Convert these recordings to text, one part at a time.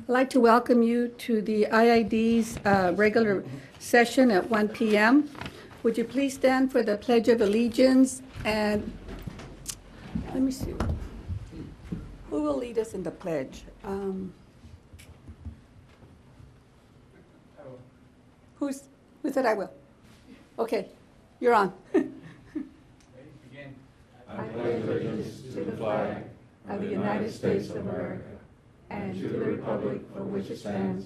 I'd like to welcome you to the IID's regular session at 1 p.m. Would you please stand for the Pledge of Allegiance? And let me see. Who will lead us in the pledge? Who said I will? Okay, you're on. Begin. I pledge allegiance to the flag of the United States of America and to the republic for which it stands,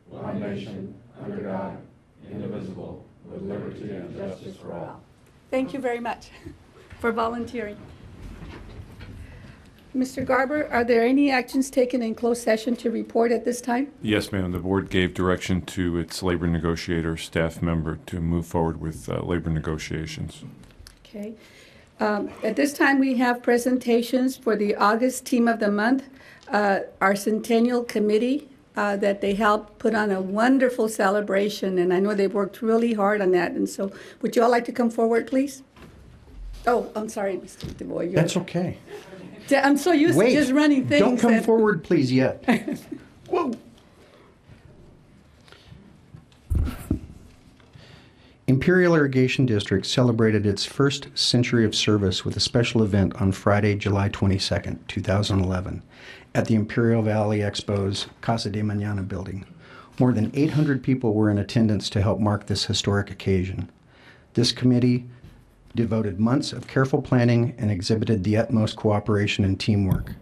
one nation, under God, indivisible, with liberty and justice for all. Thank you very much for volunteering. Mr. Garber, are there any actions taken in closed session to report at this time? Yes, ma'am. The board gave direction to its labor negotiator staff member to move forward with labor negotiations. Okay. At this time, we have presentations for the August Team of the Month, our Centennial Committee that they helped put on a wonderful celebration, and I know they've worked really hard on that. And so would you all like to come forward, please? Oh, I'm sorry, Mr. DeBoy. That's okay. I'm so used to just running things. Don't come forward, please, yet. Whoa. Imperial Irrigation District celebrated its first century of service with a special event on Friday, July 22nd, 2011, at the Imperial Valley Expo's Casa de Mañana building. More than 800 people were in attendance to help mark this historic occasion. This committee devoted months of careful planning and exhibited the utmost cooperation and teamwork.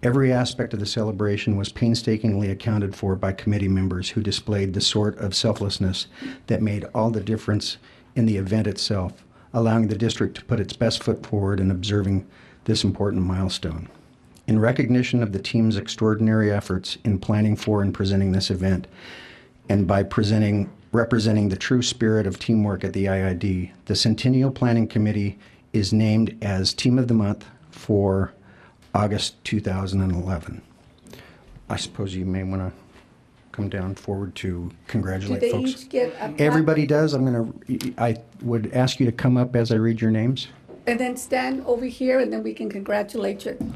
Every aspect of the celebration was painstakingly accounted for by committee members who displayed the sort of selflessness that made all the difference in the event itself, allowing the district to put its best foot forward in observing this important milestone. In recognition of the team's extraordinary efforts in planning for and presenting this event, and by representing the true spirit of teamwork at the IID, the Centennial Planning Committee is named as Team of the Month for August 2011. I suppose you may want to come down forward to congratulate Do they folks. each get a plaque? Everybody does. I would ask you to come up as I read your names. And then stand over here, and then we can congratulate you.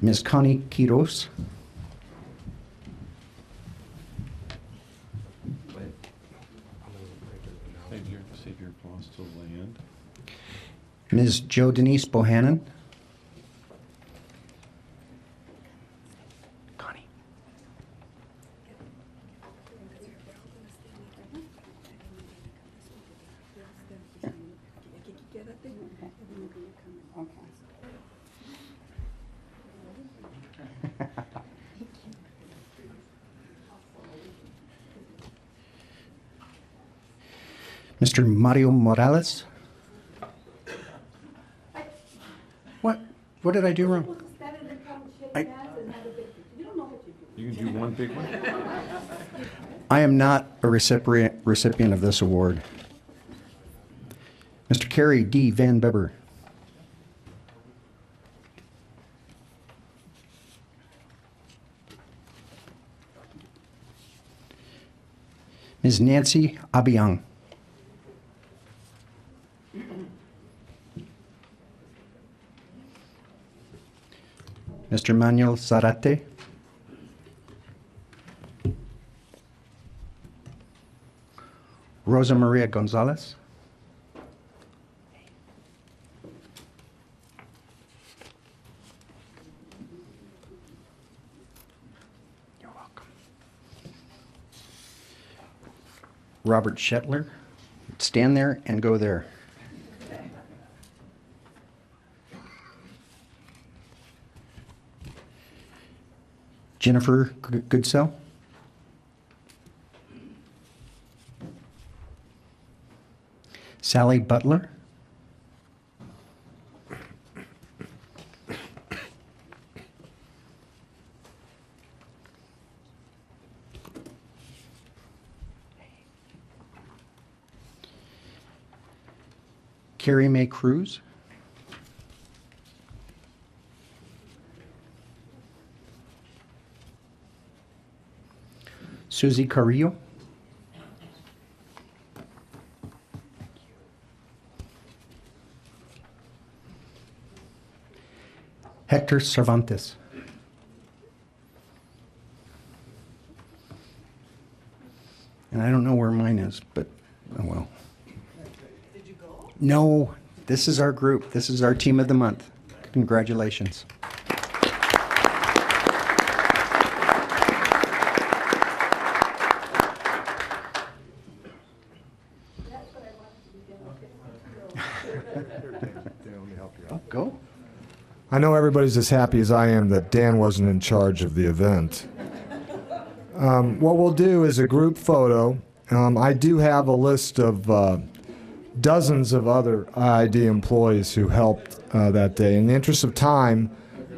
Ms. Connie Quiros. Save your applause till the end. Ms. Jo Denise Bohannon. Connie. Mr. Mario Morales. What did I do wrong? You can do one big one. I am not a recipient of this award. Mr. Kerry D. Van Beber. Ms. Nancy Abiang. Mr. Manuel Zarate. Rosa Maria Gonzalez. You're welcome. Robert Shetler. Stand there and go there. Jennifer Goodsell. Sally Butler. Carrie Mae Cruz. Susie Carrillo. Hector Cervantes. And I don't know where mine is, but oh well. Did you go? No, this is our group. This is our team of the month. Congratulations. Oh, go. I know everybody's as happy as I am that Dan wasn't in charge of the event. What we'll do is a group photo. I do have a list of dozens of other IID employees who helped that day. In the interest of time,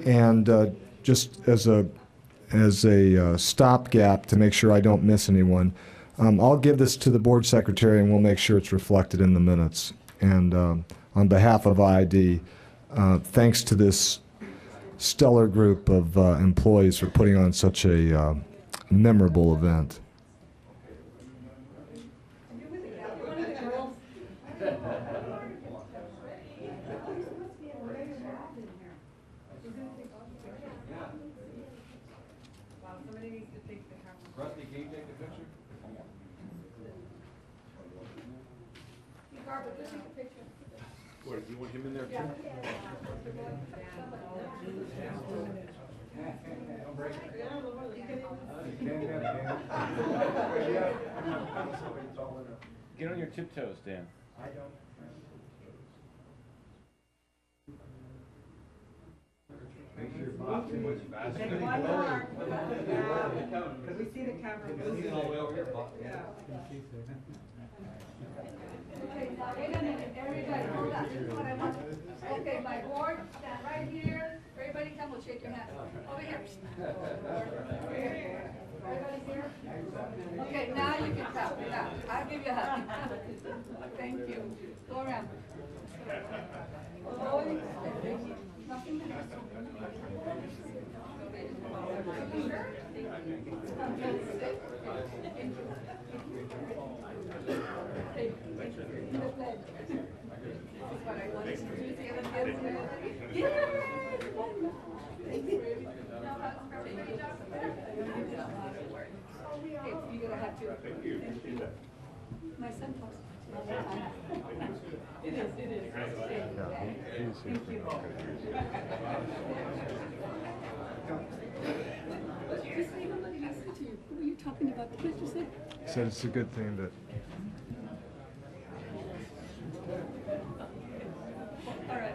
and just as a stopgap to make sure I don't miss anyone, I'll give this to the board secretary and we'll make sure it's reflected in the minutes. And on behalf of IID, thanks to this stellar group of employees for putting on such a memorable event. What, do you want him in there too? Get on your tiptoes, Dan. Make sure you're not too much faster. Take one more. Because we see the camera. We see it all the way over here. Yeah. Okay, now wait a minute, everybody, hold on, this is what I want. Okay, my board, stand right here, everybody come, we'll shake your hand. Over here. Everybody here? Okay, now you can come, now, I'll give you a hug. Thank you. Go around. Nothing. My son talks all the time. It is. Thank you. Just leave him, let him listen to you. What were you talking about? What did you say? He said it's a good thing that All right.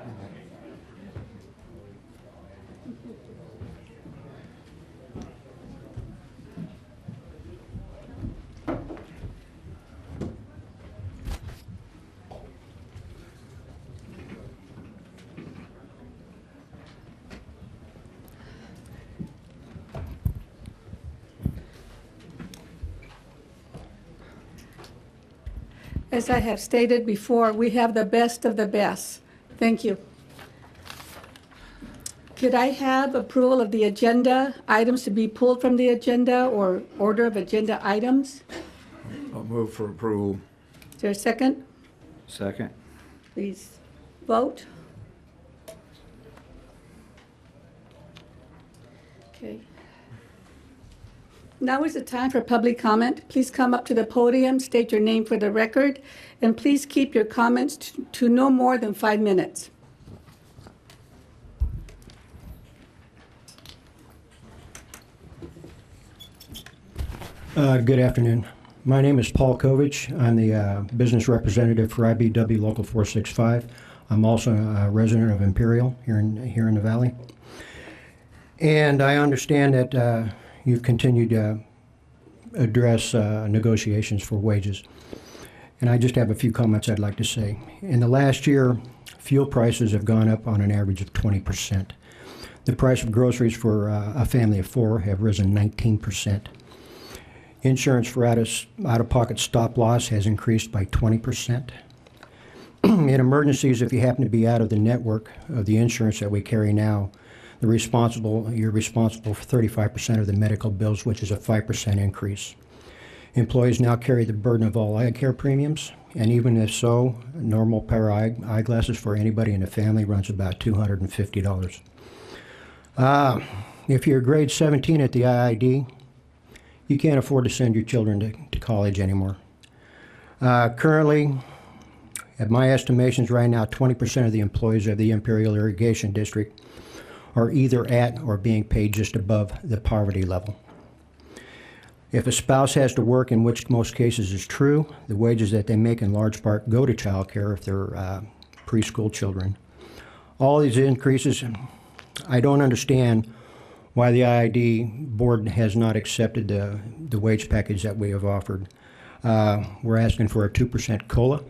As I have stated before, we have the best of the best. Thank you. Could I have approval of the agenda, items to be pulled from the agenda, or order of agenda items? I'll move for approval. Is there a second? Second. Please vote. Okay. Now is the time for public comment. Please come up to the podium, state your name for the record, and please keep your comments to no more than 5 minutes. Good afternoon. My name is Paul Kovich. I'm the business representative for IBW Local 465. I'm also a resident of Imperial here in the Valley. And I understand that you've continued to address negotiations for wages. And I just have a few comments I'd like to say. In the last year, fuel prices have gone up on an average of 20%. The price of groceries for a family of 4 have risen 19%. Insurance for out-of-pocket stop loss has increased by 20%. In emergencies, if you happen to be out of the network of the insurance that we carry now, you're responsible for 35% of the medical bills, which is a 5% increase. Employees now carry the burden of all eye care premiums, and even if so, a normal pair of eyeglasses for anybody in the family runs about $250. If you're grade 17 at the IID, you can't afford to send your children to college anymore. Currently, at my estimations right now, 20% of the employees of the Imperial Irrigation District are either at or being paid just above the poverty level. If a spouse has to work, in which most cases is true, the wages that they make in large part go to child care if they're preschool children. All these increases, I don't understand why the IID board has not accepted the wage package that we have offered. We're asking for a 2% COLA,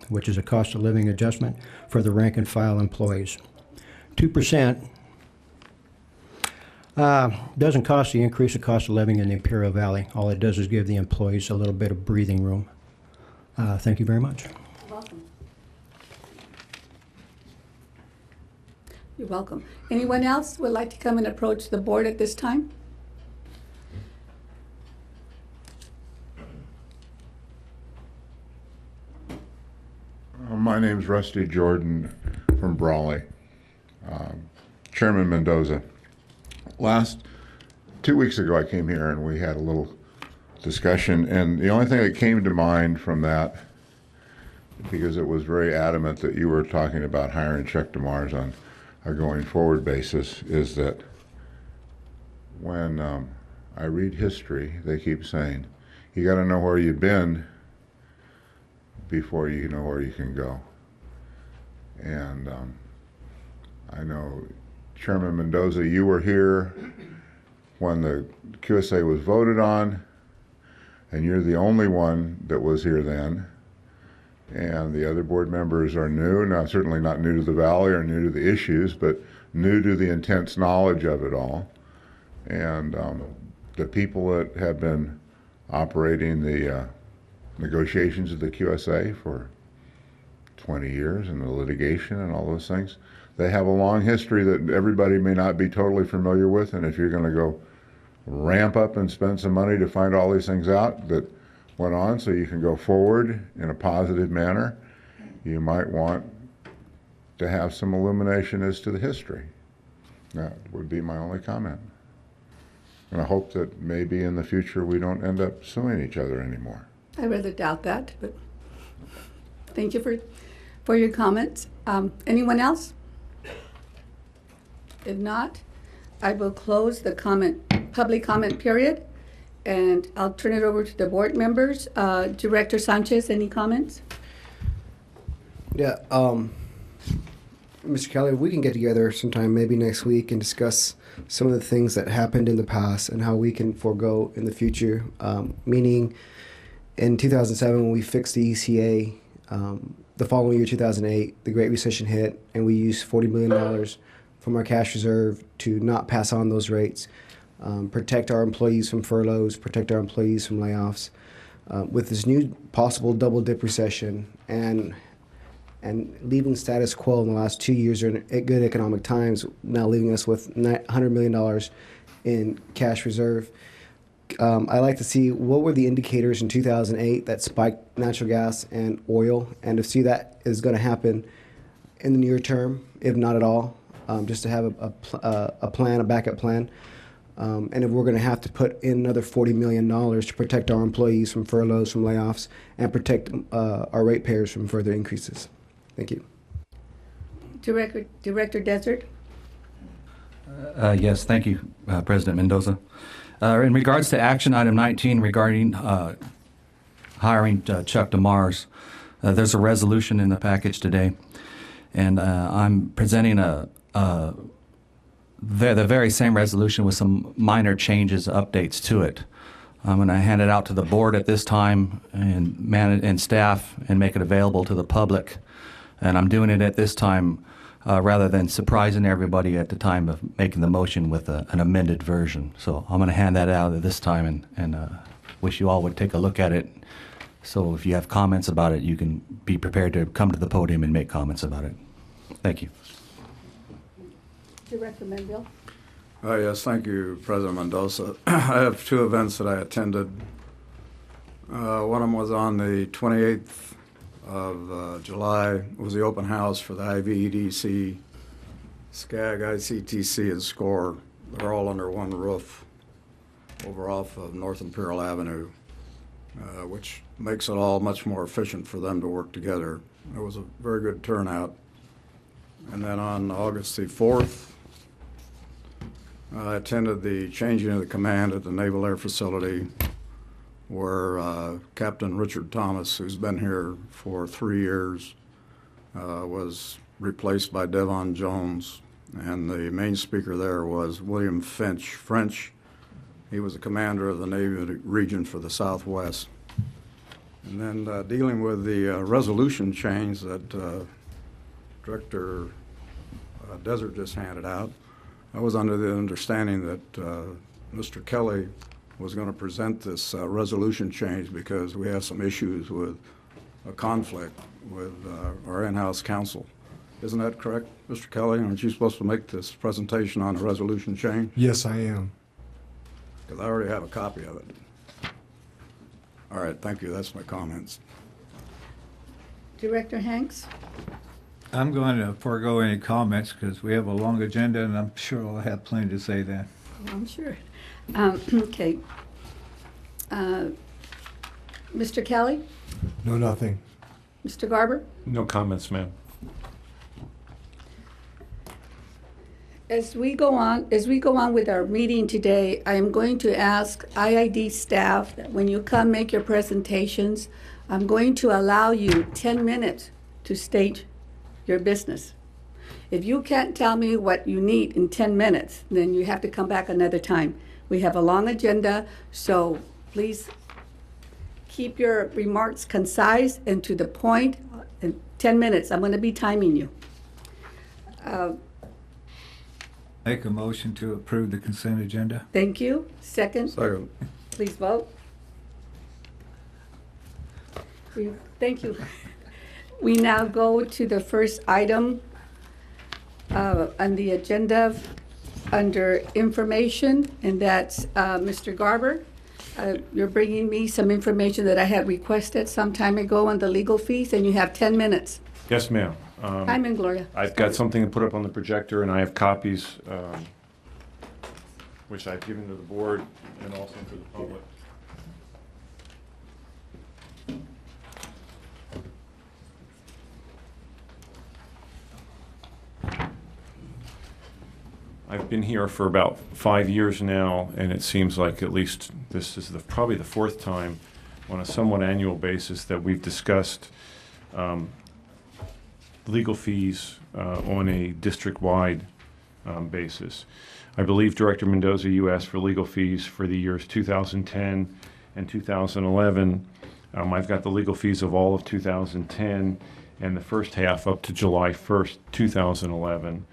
which is a cost of living adjustment for the rank and file employees. 2% doesn't cost the increase of cost of living in the Imperial Valley. All it does is give the employees a little bit of breathing room. Thank you very much. Welcome. You're welcome. Anyone else would like to come and approach the board at this time? My name's Rusty Jordan from Brawley. Chairman Mendoza, 2 weeks ago I came here and we had a little discussion, and the only thing that came to mind from that, because it was very adamant that you were talking about hiring Chuck DeMars on a going forward basis, is that when I read history, they keep saying, you got to know where you've been before you know where you can go. And I know, Chairman Mendoza, you were here when the QSA was voted on, and you're the only one that was here then. And the other board members are new, now certainly not new to the Valley or new to the issues, but new to the intense knowledge of it all. And the people that have been operating the negotiations of the QSA for 20 years and the litigation and all those things, they have a long history that everybody may not be totally familiar with. And if you're going to go ramp up and spend some money to find all these things out that went on so you can go forward in a positive manner, you might want to have some illumination as to the history. That would be my only comment. And I hope that maybe in the future we don't end up suing each other anymore. I rather doubt that, but thank you for your comments. Anyone else? If not, I will close the public comment period, and I'll turn it over to the board members. Director Sanchez, any comments? Yeah, Mr. Kelly, we can get together sometime, maybe next week, and discuss some of the things that happened in the past and how we can forego in the future. Meaning, in 2007, when we fixed the ECA, the following year, 2008, the Great Recession hit, and we used $40 million from our cash reserve to not pass on those rates, protect our employees from furloughs, protect our employees from layoffs. With this new possible double-dip recession and leaving status quo in the last 2 years during good economic times, now leaving us with $100 million in cash reserve, I'd like to see what were the indicators in 2008 that spiked natural gas and oil, and to see that is going to happen in the near term, if not at all, just to have a plan, a backup plan. And if we're going to have to put in another $40 million to protect our employees from furloughs, from layoffs, and protect our ratepayers from further increases. Thank you. Director Desert? Yes, thank you, President Mendoza. In regards to action item 19 regarding hiring Chuck DeMars, there's a resolution in the package today, and I'm presenting the very same resolution with some minor changes, updates to it. I'm going to hand it out to the board at this time and staff and make it available to the public. And I'm doing it at this time rather than surprising everybody at the time of making the motion with an amended version. So I'm going to hand that out at this time and wish you all would take a look at it. So if you have comments about it, you can be prepared to come to the podium and make comments about it. Thank you. Director Menville? Yes, thank you, President Mendoza. I have two events that I attended. One of them was on the 28th of July. It was the open house for the IVEDC, SCAG, ICTC, and SCORE. They're all under one roof over off of North Imperial Avenue, which makes it all much more efficient for them to work together. It was a very good turnout. And then on August the 4th, I attended the changing of the command at the Naval Air Facility, where Captain Richard Thomas, who's been here for 3 years, was replaced by Devon Jones. And the main speaker there was William French. He was the commander of the Navy region for the Southwest. And then dealing with the resolution change that Director Desert just handed out, I was under the understanding that Mr. Kelly was going to present this resolution change because we have some issues with a conflict with our in-house counsel. Isn't that correct, Mr. Kelly? Aren't you supposed to make this presentation on a resolution change? Yes, I am. Because I already have a copy of it. All right, thank you. That's my comments. Director Hanks? I'm going to forego any comments because we have a long agenda, and I'm sure I'll have plenty to say then. I'm sure. Okay. Mr. Kelly? No, nothing. Mr. Garber? No comments, ma'am. As we go on with our meeting today, I am going to ask IID staff that when you come make your presentations, I'm going to allow you 10 minutes to state your business. If you can't tell me what you need in 10 minutes, then you have to come back another time. We have a long agenda, so please keep your remarks concise and to the point. In 10 minutes, I'm going to be timing you. Make a motion to approve the consent agenda. Thank you. Second? Second. Please vote. Thank you. We now go to the first item on the agenda under information, and that's Mr. Garber. You're bringing me some information that I had requested some time ago on the legal fees, and you have 10 minutes. Yes, ma'am. Time and Gloria. I've got something to put up on the projector, and I have copies, which I've given to the board and also to the public. I've been here for about 5 years now, and it seems like at least this is probably the fourth time on a somewhat annual basis that we've discussed legal fees on a district-wide basis. I believe, Director Mendoza, you asked for legal fees for the years 2010 and 2011. I've got the legal fees of all of 2010 and the first half up to July 1st, 2011.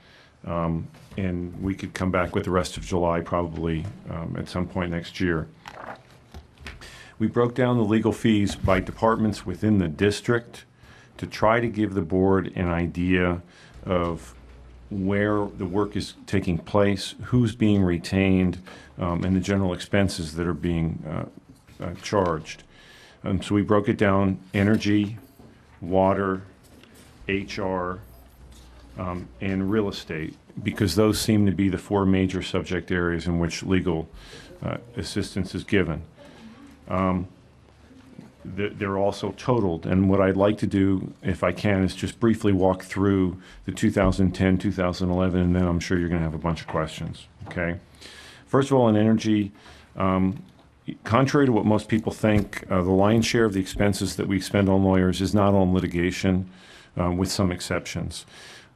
And we could come back with the rest of July probably at some point next year. We broke down the legal fees by departments within the district to try to give the board an idea of where the work is taking place, who's being retained, and the general expenses that are being charged. So we broke it down: energy, water, HR, and real estate, because those seem to be the four major subject areas in which legal assistance is given. They're also totaled, and what I'd like to do, if I can, is just briefly walk through the 2010, 2011, and then I'm sure you're going to have a bunch of questions, okay? First of all, in energy, contrary to what most people think, the lion's share of the expenses that we spend on lawyers is not on litigation, with some exceptions.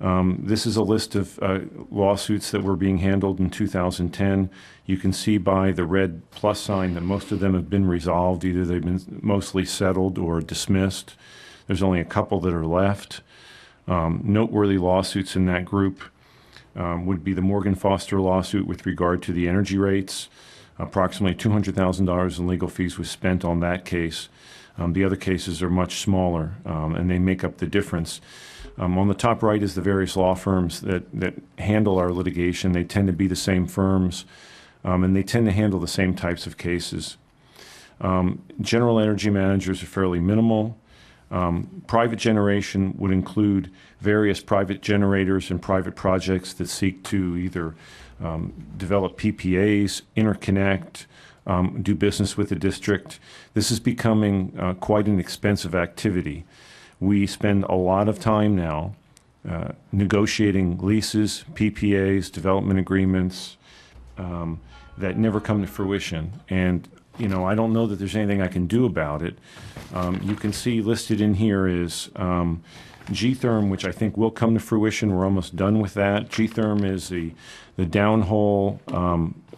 This is a list of lawsuits that were being handled in 2010. You can see by the red plus sign that most of them have been resolved. Either they've been mostly settled or dismissed. There's only a couple that are left. Noteworthy lawsuits in that group would be the Morgan Foster lawsuit with regard to the energy rates. Approximately $200,000 in legal fees was spent on that case. The other cases are much smaller, and they make up the difference. On the top right is the various law firms that handle our litigation. They tend to be the same firms, and they tend to handle the same types of cases. General energy managers are fairly minimal. Private generation would include various private generators and private projects that seek to either develop PPAs, interconnect, do business with the district. This is becoming quite an expensive activity. We spend a lot of time now negotiating leases, PPAs, development agreements that never come to fruition. And, you know, I don't know that there's anything I can do about it. You can see listed in here is G-Therm, which I think will come to fruition. We're almost done with that. G-Therm is the downhole,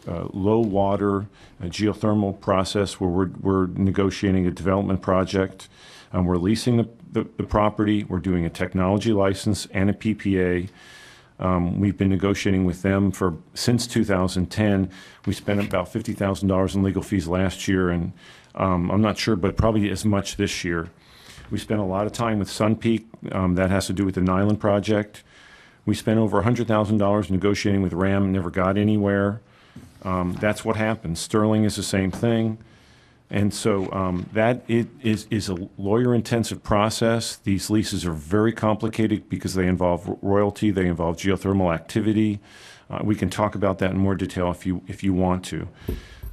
low water geothermal process where we're negotiating a development project. We're leasing the property. We're doing a technology license and a PPA. We've been negotiating with them since 2010. We spent about $50,000 in legal fees last year, and I'm not sure, but probably as much this year. We spent a lot of time with Sunpeak. That has to do with the Nyland project. We spent over $100,000 negotiating with RAM and never got anywhere. That's what happens. Sterling is the same thing. And so that is a lawyer-intensive process. These leases are very complicated because they involve royalty, they involve geothermal activity. We can talk about that in more detail if you want to.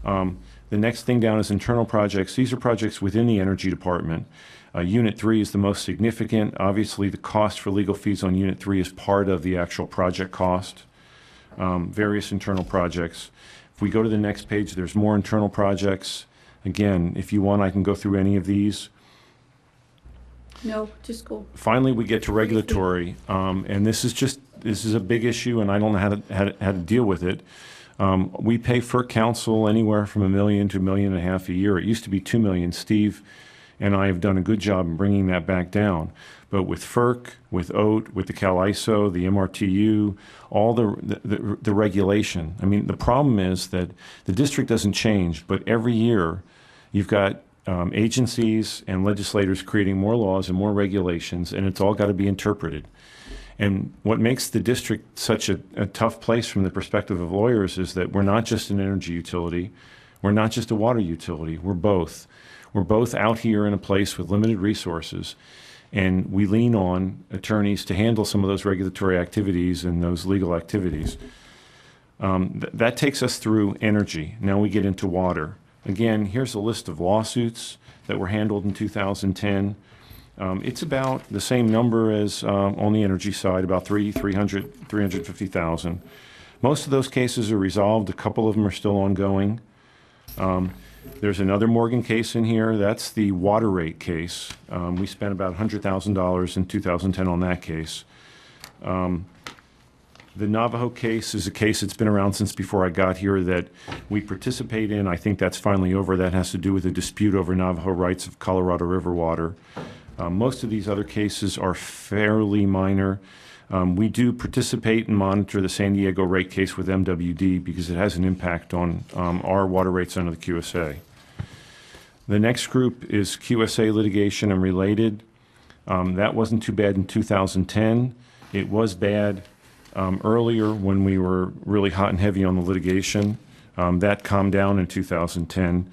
The next thing down is internal projects. These are projects within the Energy Department. Unit 3 is the most significant. Obviously, the cost for legal fees on Unit 3 is part of the actual project cost. Various internal projects. If we go to the next page, there's more internal projects. Again, if you want, I can go through any of these. No, just go. Finally, we get to regulatory, and this is a big issue, and I don't know how to deal with it. We pay FERC counsel anywhere from $1 million to $1.5 million a year. It used to be $2 million. Steve and I have done a good job in bringing that back down. But with FERC, with OAT, with the CalISO, the MRTU, all the regulation. I mean, the problem is that the district doesn't change, but every year you've got agencies and legislators creating more laws and more regulations, and it's all got to be interpreted. And what makes the district such a tough place from the perspective of lawyers is that we're not just an energy utility, we're not just a water utility, we're both. We're both out here in a place with limited resources, and we lean on attorneys to handle some of those regulatory activities and those legal activities. That takes us through energy. Now we get into water. Again, here's a list of lawsuits that were handled in 2010. It's about the same number as on the energy side, about 350,000. Most of those cases are resolved. A couple of them are still ongoing. There's another Morgan case in here. That's the water rate case. We spent about $100,000 in 2010 on that case. The Navajo case is a case that's been around since before I got here that we participate in. I think that's finally over. That has to do with a dispute over Navajo rights of Colorado River water. Most of these other cases are fairly minor. We do participate and monitor the San Diego rate case with MWD because it has an impact on our water rates under the QSA. The next group is QSA litigation and related. That wasn't too bad in 2010. It was bad earlier when we were really hot and heavy on the litigation. That calmed down in 2010.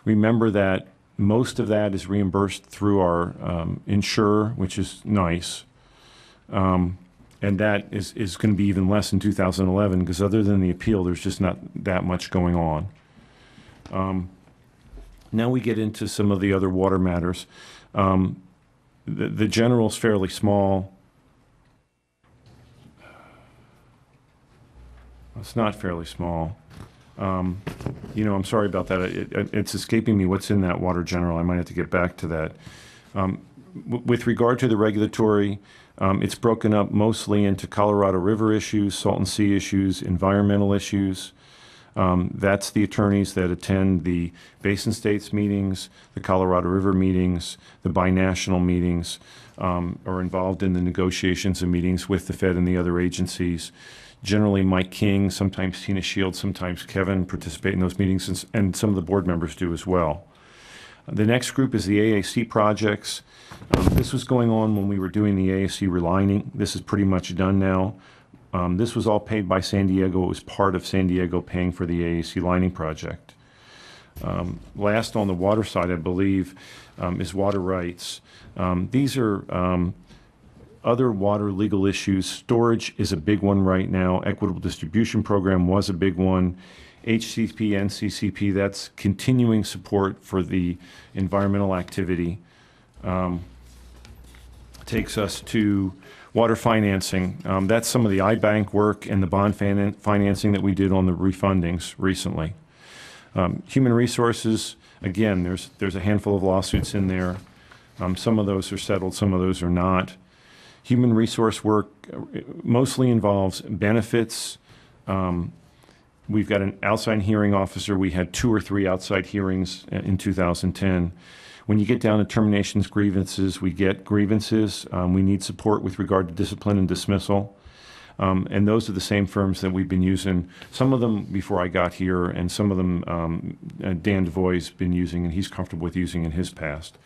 Remember that most of that is reimbursed through our insurer, which is nice. And that is going to be even less in 2011 because other than the appeal, there's just not that much going on. Now we get into some of the other water matters. The general is fairly small. It's not fairly small. You know, I'm sorry about that. It's escaping me what's in that water general. I might have to get back to that. With regard to the regulatory, it's broken up mostly into Colorado River issues, Salton Sea issues, environmental issues. That's the attorneys that attend the Basin States meetings, the Colorado River meetings, the binational meetings, are involved in the negotiations and meetings with the Fed and the other agencies. Generally, Mike King, sometimes Tina Shields, sometimes Kevin participate in those meetings, and some of the board members do as well. The next group is the AAC projects. This was going on when we were doing the AAC relining. This is pretty much done now. This was all paid by San Diego. It was part of San Diego paying for the AAC lining project. Last on the water side, I believe, is water rights. These are other water legal issues. Storage is a big one right now. Equitable distribution program was a big one. HCP, NCCP, that's continuing support for the environmental activity. Takes us to water financing. That's some of the iBank work and the bond financing that we did on the refundings recently. Human resources, again, there's a handful of lawsuits in there. Some of those are settled, some of those are not. Human resource work mostly involves benefits. We've got an outside hearing officer. We had 2 or 3 outside hearings in 2010. When you get down to terminations, grievances, we get grievances. We need support with regard to discipline and dismissal. And those are the same firms that we've been using, some of them before I got here, and some of them Dan DeVoy's been using, and he's comfortable with using in his past.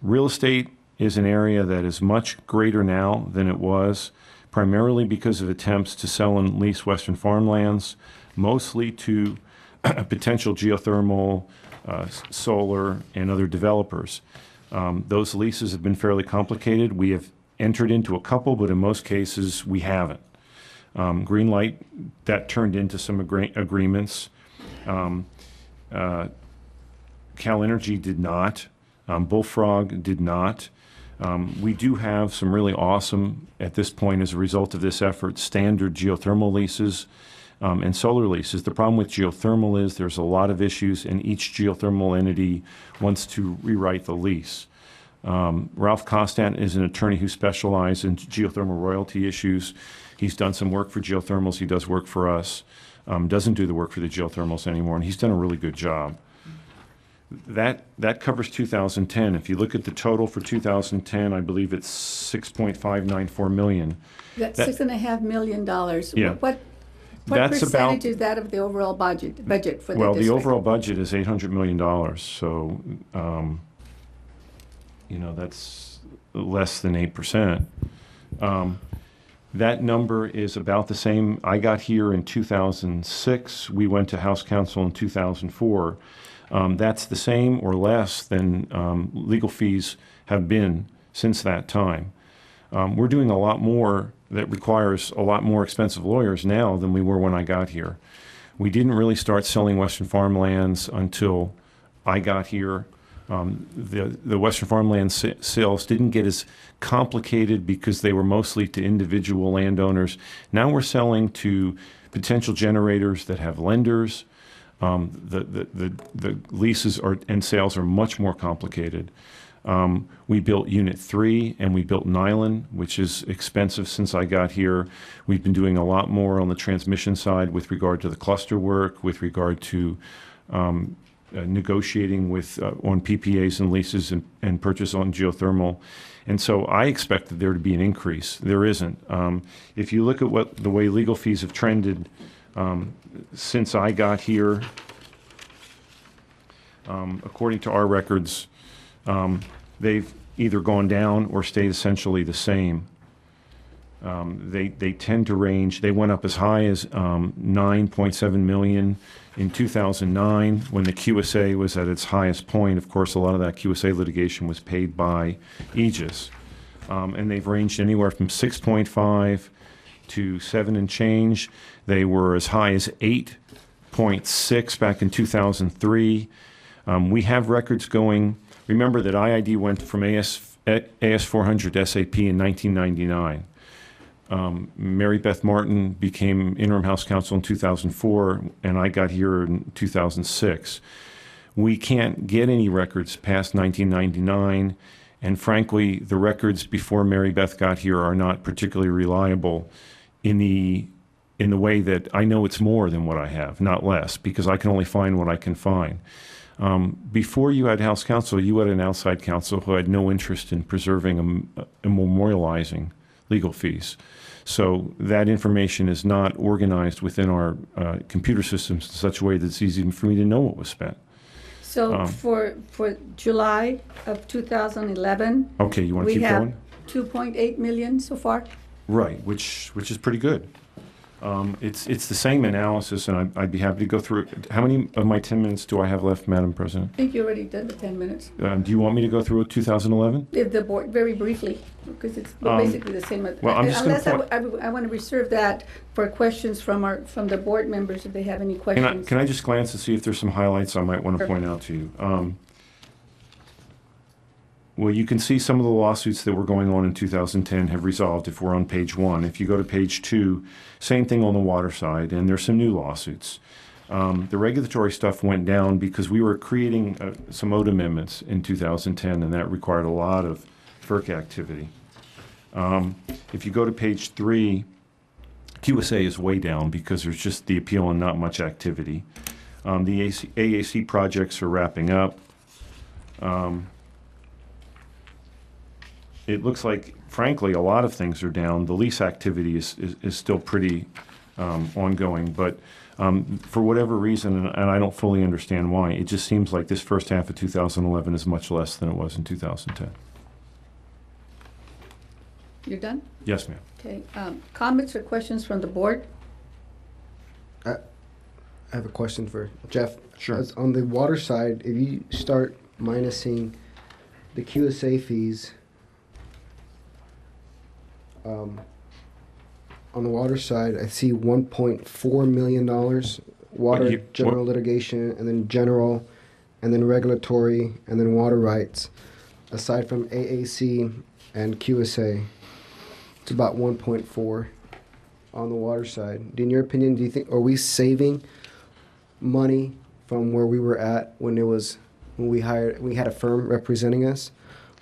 Real estate is an area that is much greater now than it was, primarily because of attempts to sell and lease Western farmlands, mostly to potential geothermal, solar, and other developers. Those leases have been fairly complicated. We have entered into a couple, but in most cases, we haven't. Greenlight, that turned into some agreements. Cal Energy did not. Bullfrog did not. We do have some really awesome, at this point, as a result of this effort, standard geothermal leases and solar leases. The problem with geothermal is there's a lot of issues, and each geothermal entity wants to rewrite the lease. Ralph Costant is an attorney who specializes in geothermal royalty issues. He's done some work for geothermals. He does work for us. Doesn't do the work for the geothermals anymore, and he's done a really good job. That covers 2010. If you look at the total for 2010, I believe it's $6.594 million. That's $6.5 million. Yeah. What That's percentage about, is that of the overall budget for the district? well, the overall budget is $800 million, so, that's less than 8%. That number is about the same. I got here in 2006. We went to House Counsel in 2004. That's the same or less than legal fees have been since that time. We're doing a lot more that requires a lot more expensive lawyers now than we were when I got here. We didn't really start selling Western farmlands until I got here. The Western farmland sales didn't get as complicated because they were mostly to individual landowners. Now we're selling to potential generators that have lenders. The leases and sales are much more complicated. We built Unit 3 and we built Nylon, which is expensive since I got here. We've been doing a lot more on the transmission side with regard to the cluster work, with regard to negotiating on PPAs and leases and purchase on geothermal. And so I expected there to be an increase. There isn't. If you look at the way legal fees have trended since I got here, according to our records, they've either gone down or stayed essentially the same. They tend to range. They went up as high as $9.7 million in 2009 when the QSA was at its highest point. Of course, a lot of that QSA litigation was paid by Aegis. And they've ranged anywhere from 6.5 to 7 and change. They were as high as 8.6 back in 2003. We have records going. Remember that IID went from AS400 to SAP in 1999. Mary Beth Martin became interim House Counsel in 2004, and I got here in 2006. We can't get any records past 1999, and frankly, the records before Mary Beth got here are not particularly reliable in the way that I know it's more than what I have, not less, because I can only find what I can find. Before you had House Counsel, you had an outside counsel who had no interest in preserving and memorializing legal fees. So that information is not organized within our computer systems in such a way that it's easy for me to know what was spent. So for July of 2011, okay, you want to keep going? we have $2.8 million so far. Right, which is pretty good. It's the same analysis, and I'd be happy to go through it. How many of my 10 minutes do I have left, Madam President? I think you already done the 10 minutes. Do you want me to go through 2011? If the board, very briefly, because it's basically the same. well, I'm just gonna Unless point- I want to reserve that for questions from the board members if they have any questions. Can I just glance to see if there's some highlights I might want to Sure. point out to you? Well, you can see some of the lawsuits that were going on in 2010 have resolved if we're on page 1. If you go to page 2, same thing on the water side, and there's some new lawsuits. The regulatory stuff went down because we were creating some ODA amendments in 2010, and that required a lot of FERC activity. If you go to page 3, QSA is way down because there's just the appeal and not much activity. The AAC projects are wrapping up. It looks like, frankly, a lot of things are down. The lease activity is still pretty ongoing, but for whatever reason, and I don't fully understand why, it just seems like this first half of 2011 is much less than it was in 2010. You're done? Yes, ma'am. Okay. Comments or questions from the board? I have a question for Jeff. Sure. As on the water side, if you start minusing the QSA fees, on the water side, I see $1.4 million water general litigation, and then general, and then regulatory, and then water rights. Aside from AAC and QSA, it's about 1.4 on the water side. In your opinion, do you think, are we saving money from where we were at when we had a firm representing us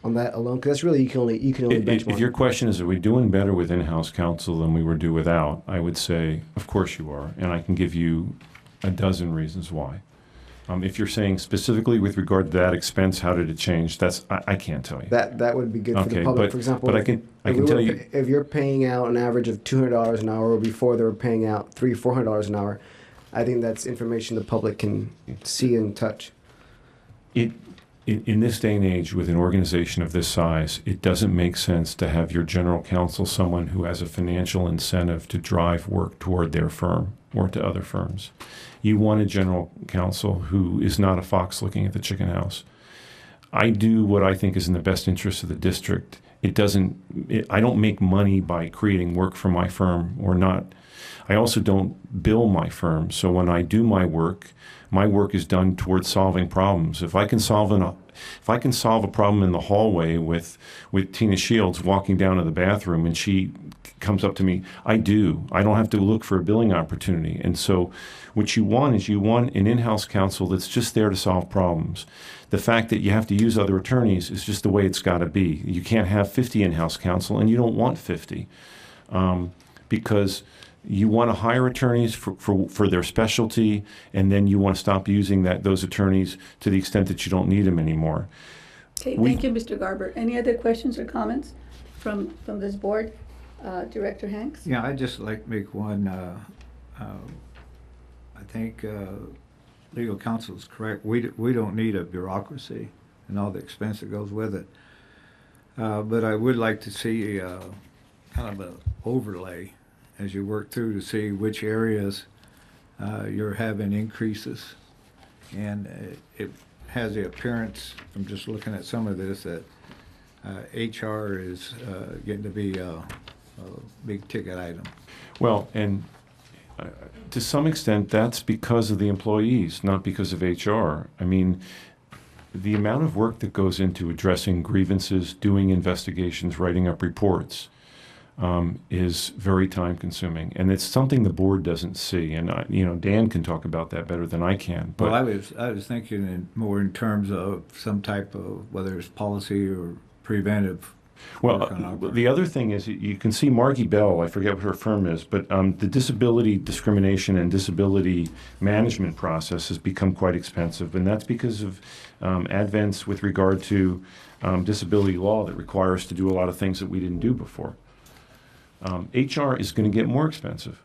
on that alone? Because that's really, you can only benchmark. If your question is, are we doing better with in-house counsel than we were do without, I would say, of course you are, and I can give you a dozen reasons why. If you're saying specifically with regard to that expense, how did it change? I can't tell you. That would be good for Okay, the public. but- For example, but I can tell you- if you're paying out an average of $200 an hour, or before they were paying out $300-400 an hour, I think that's information the public can see and touch. In this day and age, with an organization of this size, it doesn't make sense to have your general counsel someone who has a financial incentive to drive work toward their firm or to other firms. You want a general counsel who is not a fox looking at the chicken house. I do what I think is in the best interest of the district. I don't make money by creating work for my firm or not. I also don't bill my firm. So when I do my work is done towards solving problems. If I can solve a problem in the hallway with Tina Shields walking down to the bathroom and she comes up to me, I don't have to look for a billing opportunity. And so what you want is an in-house counsel that's just there to solve problems. The fact that you have to use other attorneys is just the way it's got to be. You can't have 50 in-house counsel, and you don't want 50 because you want to hire attorneys for their specialty, and then you want to stop using those attorneys to the extent that you don't need them anymore. Okay, thank you, Mr. Garber. Any other questions or comments from this board? Director Hanks? Yeah, I'd just like to make one. I think legal counsel is correct. We don't need a bureaucracy and all the expense that goes with it. But I would like to see kind of an overlay as you work through to see which areas you're having increases. And it has the appearance, from just looking at some of this, that HR is getting to be a big ticket item. Well, and to some extent, that's because of the employees, not because of HR. I mean, the amount of work that goes into addressing grievances, doing investigations, writing up reports is very time-consuming, and it's something the board doesn't see. And Dan can talk about that better than I can. But Well, I was thinking more in terms of some type of, whether it's policy or preventive. Well, the other thing is you can see Margie Bell, I forget what her firm is, but the disability discrimination and disability management process has become quite expensive, and that's because of advents with regard to disability law that require us to do a lot of things that we didn't do before. HR is going to get more expensive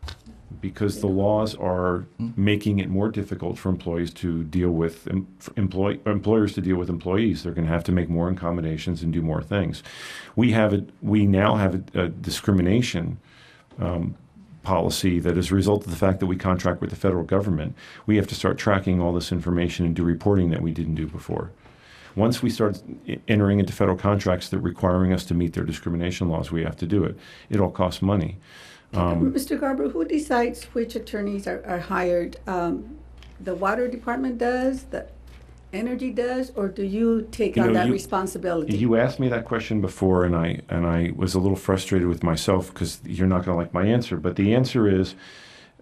because the laws are making it more difficult for employees to deal with employers to deal with employees. They're going to have to make more accommodations and do more things. We now have a discrimination policy that as a result of the fact that we contract with the federal government, we have to start tracking all this information and do reporting that we didn't do before. Once we start entering into federal contracts that requiring us to meet their discrimination laws, we have to do it. It all costs money. Mr. Garber, who decides which attorneys are hired? The water department does, the energy does, or do you take on that responsibility? You asked me that question before, and I was a little frustrated with myself because you're not going to like my answer. But the answer is,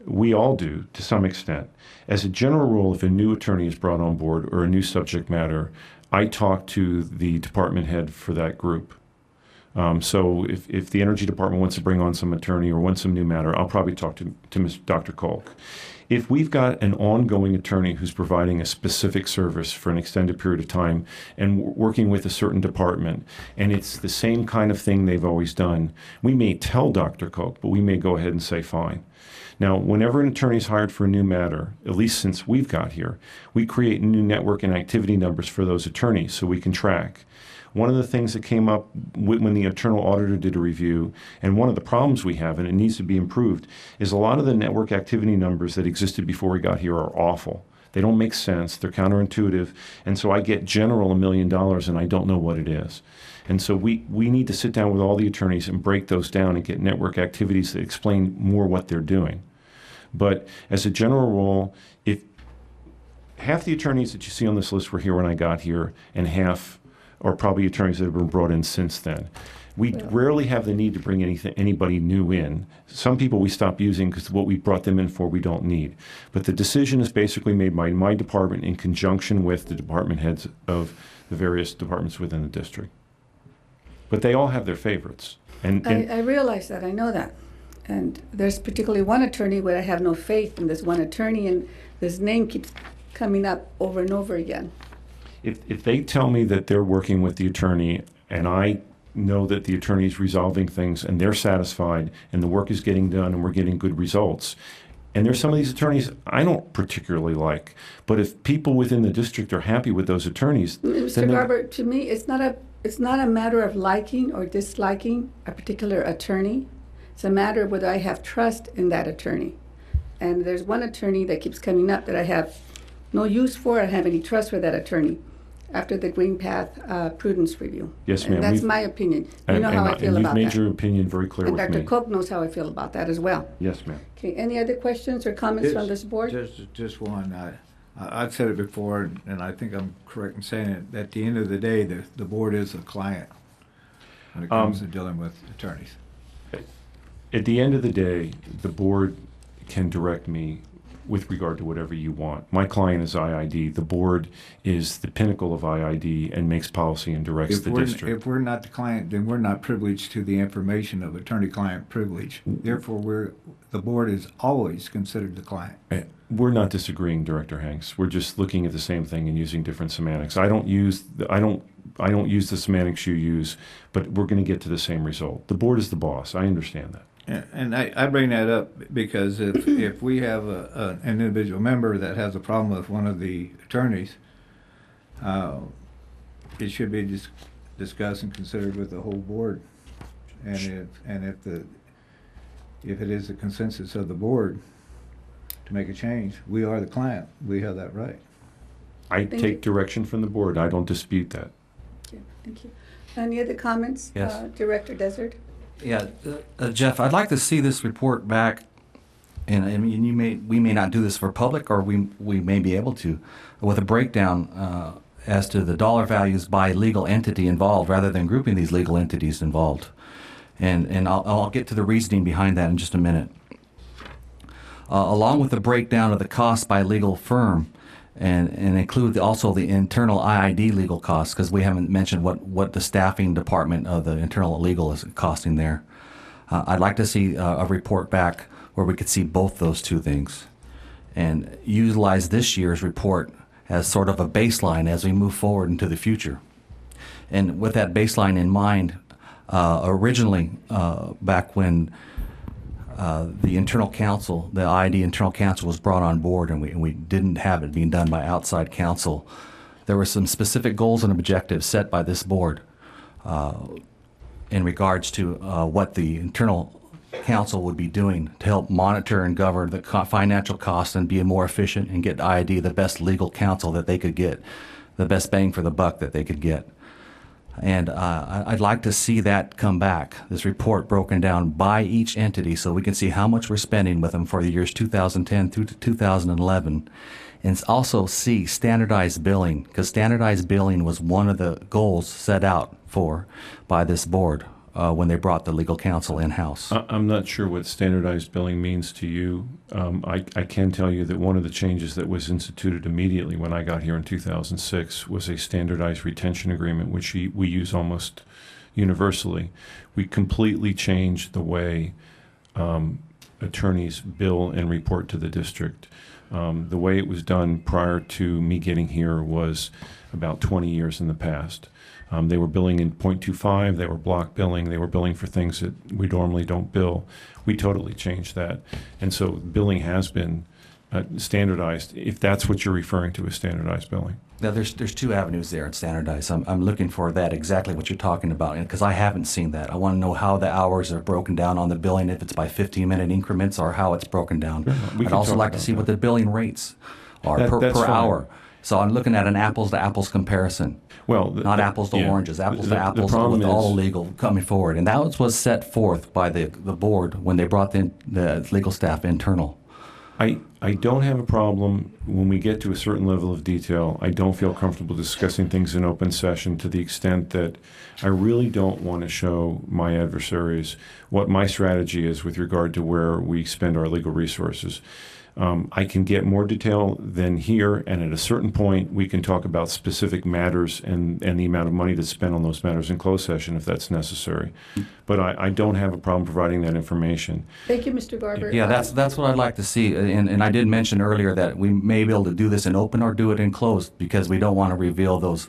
we all do to some extent. As a general rule, if a new attorney is brought on board or a new subject matter, I talk to the department head for that group. So if the energy department wants to bring on some attorney or wants some new matter, I'll probably talk to Dr. Kolk. If we've got an ongoing attorney who's providing a specific service for an extended period of time and working with a certain department, and it's the same kind of thing they've always done, we may tell Dr. Kolk, but we may go ahead and say fine. Now, whenever an attorney is hired for a new matter, at least since we've got here, we create new network and activity numbers for those attorneys so we can track. One of the things that came up when the internal auditor did a review, and one of the problems we have, and it needs to be improved, is a lot of the network activity numbers that existed before we got here are awful. They don't make sense, they're counterintuitive, and so I get general $1 million and I don't know what it is. And so we need to sit down with all the attorneys and break those down and get network activities that explain more what they're doing. But as a general rule, if half the attorneys that you see on this list were here when I got here, and half are probably attorneys that have been brought in since then. We rarely have the need to bring anybody new in. Some people we stop using because what we brought them in for we don't need. But the decision is basically made by my department in conjunction with the department heads of the various departments within the district. But they all have their favorites. And I realize that, I know that. And there's particularly one attorney where I have no faith in this one attorney, and this name keeps coming up over and over again. If they tell me that they're working with the attorney and I know that the attorney is resolving things and they're satisfied and the work is getting done and we're getting good results, and there's some of these attorneys I don't particularly like, but if people within the district are happy with those attorneys, Mr. Garber, to me, it's not a matter of liking or disliking a particular attorney. It's a matter of whether I have trust in that attorney. And there's one attorney that keeps coming up that I have no use for, I don't have any trust for that attorney after the Green Path prudence review. Yes, ma'am. And that's my opinion. You know how I feel about that. And you've made your opinion very clear and with Dr. me. Koch knows how I feel about that as well. Yes, ma'am. Okay, any other questions or comments from this board? Just one. I've said it before, and I think I'm correct in saying it. At the end of the day, the board is a client when it comes to dealing with attorneys. At the end of the day, the board can direct me with regard to whatever you want. My client is IID. The board is the pinnacle of IID and makes policy and directs the district. If we're not the client, then we're not privileged to the information of attorney-client privilege. Therefore, the board is always considered the client. We're not disagreeing, Director Hanks. We're just looking at the same thing and using different semantics. I don't use the semantics you use, but we're going to get to the same result. The board is the boss. I understand that. And I bring that up because if we have an individual member that has a problem with one of the attorneys, it should be discussed and considered with the whole board. And if it is the consensus of the board to make a change, we are the client. We have that right. I take direction from the board. I don't dispute that. Okay, thank you. Any other comments? Yes. Director Desert? Yeah, Jeff, I'd like to see this report back, and we may not do this for public, or we may be able to, with a breakdown as to the dollar values by legal entity involved, rather than grouping these legal entities involved. And I'll get to the reasoning behind that in just a minute. Along with the breakdown of the costs by legal firm, and include also the internal IID legal costs, because we haven't mentioned what the staffing department of the internal legal is costing there. I'd like to see a report back where we could see both those two things and utilize this year's report as sort of a baseline as we move forward into the future. And with that baseline in mind, originally back when the internal counsel, the IID internal counsel was brought on board, and we didn't have it being done by outside counsel. There were some specific goals and objectives set by this board in regards to what the internal council would be doing to help monitor and govern the financial costs and be more efficient and get IID the best legal counsel that they could get, the best bang for the buck that they could get. And I'd like to see that come back, this report broken down by each entity so we can see how much we're spending with them for the years 2010 through to 2011. And also see standardized billing, because standardized billing was one of the goals set out for by this board when they brought the legal counsel in-house. I'm not sure what standardized billing means to you. I can tell you that one of the changes that was instituted immediately when I got here in 2006 was a standardized retention agreement, which we use almost universally. We completely changed the way attorneys bill and report to the district. The way it was done prior to me getting here was about 20 years in the past. They were billing in 0.25, they were block billing, they were billing for things that we normally don't bill. We totally changed that. And so billing has been standardized, if that's what you're referring to as standardized billing. Now, there's two avenues there in standardized. I'm looking for that, exactly what you're talking about, because I haven't seen that. I want to know how the hours are broken down on the billing, if it's by 15-minute increments or how it's broken down. I'd also like to see what the billing rates are per hour. So I'm looking at an apples-to-apples comparison. Well, not apples to oranges, apples to apples with all legal coming forward. And that was set forth by the board when they brought the legal staff internal. I don't have a problem when we get to a certain level of detail. I don't feel comfortable discussing things in open session to the extent that I really don't want to show my adversaries what my strategy is with regard to where we spend our legal resources. I can get more detail than here, and at a certain point, we can talk about specific matters and the amount of money that's spent on those matters in closed session if that's necessary. But I don't have a problem providing that information. Thank you, Mr. Barber. Yeah, that's what I'd like to see. And I did mention earlier that we may be able to do this in open or do it in closed because we don't want to reveal those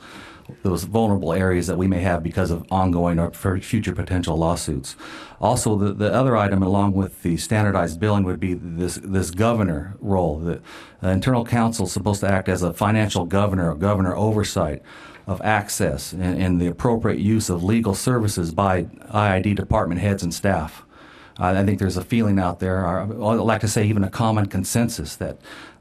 vulnerable areas that we may have because of ongoing or future potential lawsuits. Also, the other item along with the standardized billing would be this governor role. The internal counsel is supposed to act as a financial governor oversight of access and the appropriate use of legal services by IID department heads and staff. I think there's a feeling out there, I'd like to say even a common consensus, that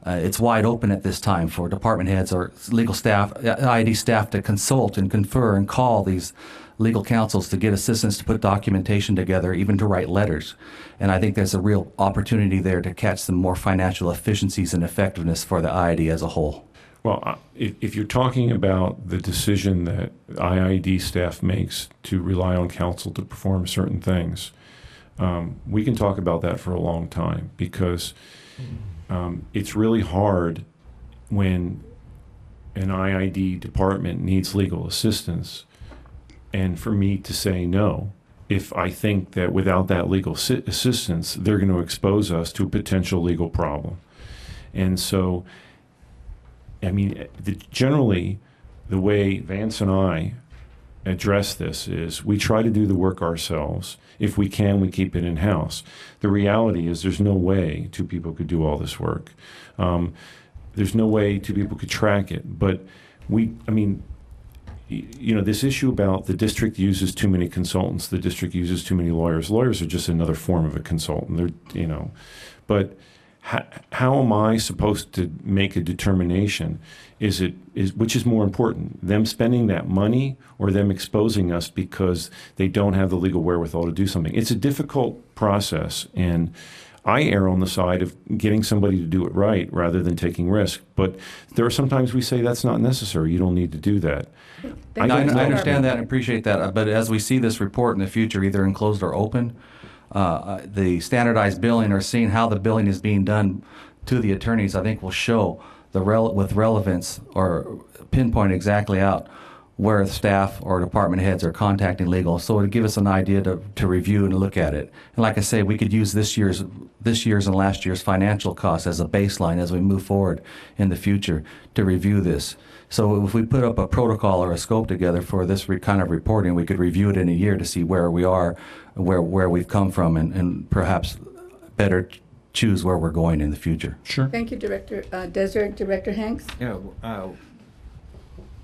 it's wide open at this time for department heads or legal staff, IID staff to consult and confer and call these legal counsels to get assistance to put documentation together, even to write letters. And I think there's a real opportunity there to catch some more financial efficiencies and effectiveness for the IID as a whole. Well, if you're talking about the decision that IID staff makes to rely on counsel to perform certain things, we can talk about that for a long time because it's really hard when an IID department needs legal assistance and for me to say no if I think that without that legal assistance, they're going to expose us to a potential legal problem. And so, I mean, generally, the way Vance and I address this is we try to do the work ourselves. If we can, we keep it in-house. The reality is there's no way two people could do all this work. There's no way two people could track it. But this issue about the district uses too many consultants, the district uses too many lawyers. Lawyers are just another form of a consultant. But how am I supposed to make a determination? Which is more important, them spending that money or them exposing us because they don't have the legal wherewithal to do something? It's a difficult process, and I err on the side of getting somebody to do it right rather than taking risk. But there are sometimes we say that's not necessary. You don't need to do that. I understand that and appreciate that. But as we see this report in the future, either enclosed or open, the standardized billing or seeing how the billing is being done to the attorneys, I think will show with relevance or pinpoint exactly out where staff or department heads are contacting legal. So it would give us an idea to review and look at it. And like I say, we could use this year's and last year's financial costs as a baseline as we move forward in the future to review this. So if we put up a protocol or a scope together for this kind of reporting, we could review it in a year to see where we are, where we've come from, and perhaps better choose where we're going in the future. Sure. Thank you, Director Desert. Director Hanks? Yeah,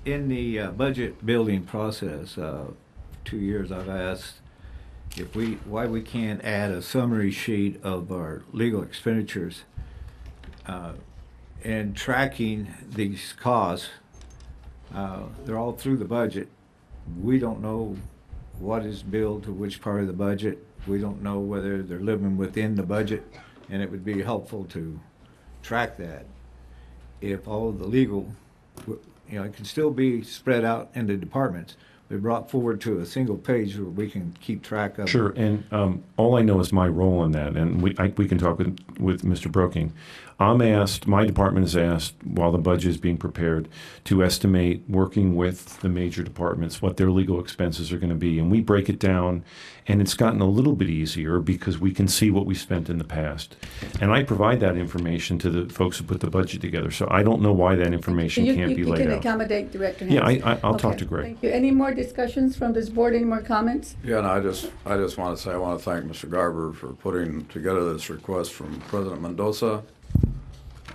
in the budget building process, 2 years I've asked why we can't add a summary sheet of our legal expenditures and tracking these costs. They're all through the budget. We don't know what is billed to which part of the budget. We don't know whether they're living within the budget, and it would be helpful to track that. If all of the legal, it can still be spread out into departments, but brought forward to a single page where we can keep track of. Sure, and all I know is my role in that, and we can talk with Mr. Broking. My department is asked, while the budget is being prepared, to estimate, working with the major departments, what their legal expenses are going to be. And we break it down, and it's gotten a little bit easier because we can see what we spent in the past. And I provide that information to the folks who put the budget together. So I don't know why that information can't be laid You can out. accommodate Director Haynes. Yeah, I'll talk Okay, to Greg. Thank you. Any more discussions from this board? Any more comments? Yeah, and I just want to say I want to thank Mr. Garber for putting together this request from President Mendoza.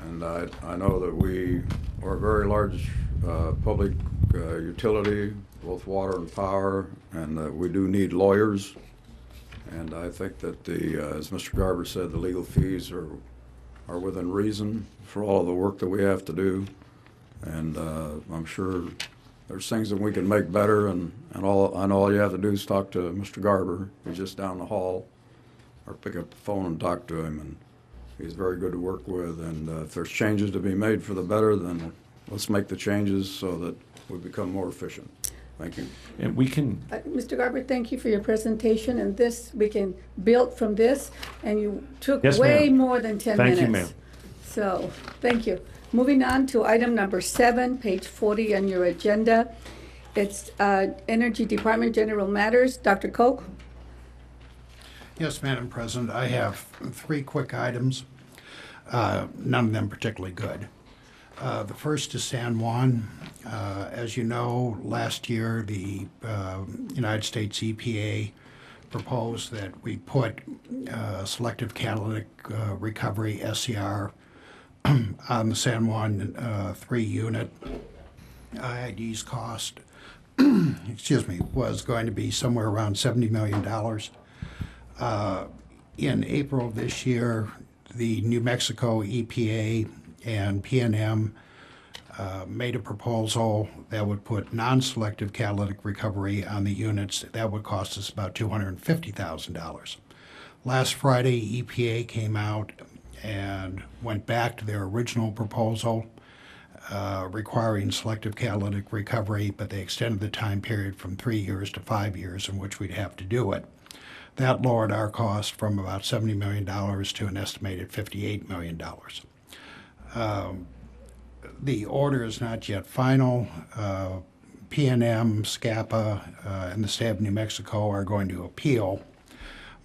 And I know that we are a very large public utility, both water and power, and we do need lawyers. And I think that as Mr. Garber said, the legal fees are within reason for all of the work that we have to do. And I'm sure there's things that we can make better, and all you have to do is talk to Mr. Garber. He's just down the hall, or pick up the phone and talk to him, and he's very good to work with. And if there's changes to be made for the better, then let's make the changes so that we become more efficient. Thank you. And we can, Mr. Garber, thank you for your presentation, and we can build from this, and you took Yes, way ma'am. more than 10 minutes. Thank you, ma'am. So, thank you. Moving on to item number 7, page 40 on your agenda. It's Energy Department General Matters. Dr. Koch? Yes, Madam President, I have 3 quick items, none of them particularly good. The first is San Juan. As you know, last year the United States EPA proposed that we put selective catalytic recovery, SCR, on the San Juan 3 unit. IID's cost was going to be somewhere around $70 million. In April of this year, the New Mexico EPA and PNM made a proposal that would put non-selective catalytic recovery on the units. That would cost us about $250,000. Last Friday, EPA came out and went back to their original proposal requiring selective catalytic recovery, but they extended the time period from 3 years to 5 years in which we'd have to do it. That lowered our cost from about $70 million to an estimated $58 million. The order is not yet final. PNM, SCAPA, and the state of New Mexico are going to appeal,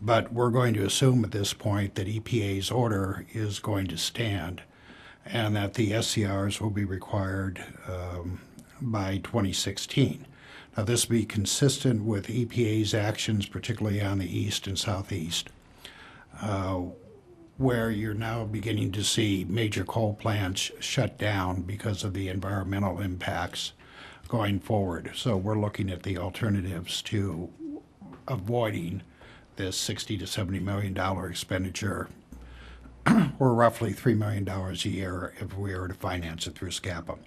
but we're going to assume at this point that EPA's order is going to stand and that the SCRs will be required by 2016. Now, this will be consistent with EPA's actions, particularly on the east and southeast, where you're now beginning to see major coal plants shut down because of the environmental impacts going forward. So we're looking at the alternatives to avoiding this $60 to $70 million expenditure, or roughly $3 million a year if we were to finance it through SCAPA.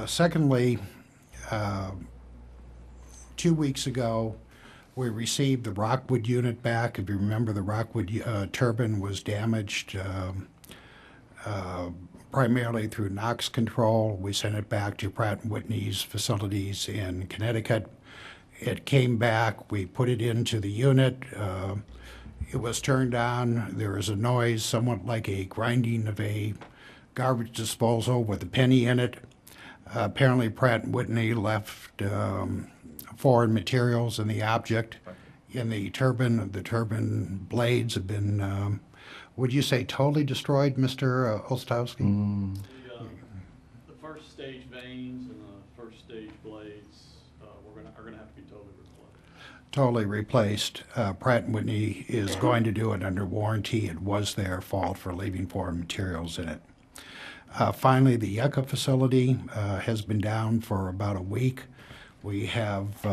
Secondly, 2 weeks ago, we received the Rockwood unit back. If you remember, the Rockwood turbine was damaged primarily through NOx control. We sent it back to Pratt & Whitney's facilities in Connecticut. It came back. We put it into the unit. It was turned on. There was a noise somewhat like a grinding of a garbage disposal with a penny in it. Apparently, Pratt & Whitney left foreign materials in the object. In the turbine blades have been, would you say totally destroyed, Mr. Olstowski? The first stage vanes and the first stage blades are going to have to be totally replaced. Totally replaced. Pratt & Whitney is going to do it under warranty. It was their fault for leaving foreign materials in it. Finally, the Yucca facility has been down for about a week. We have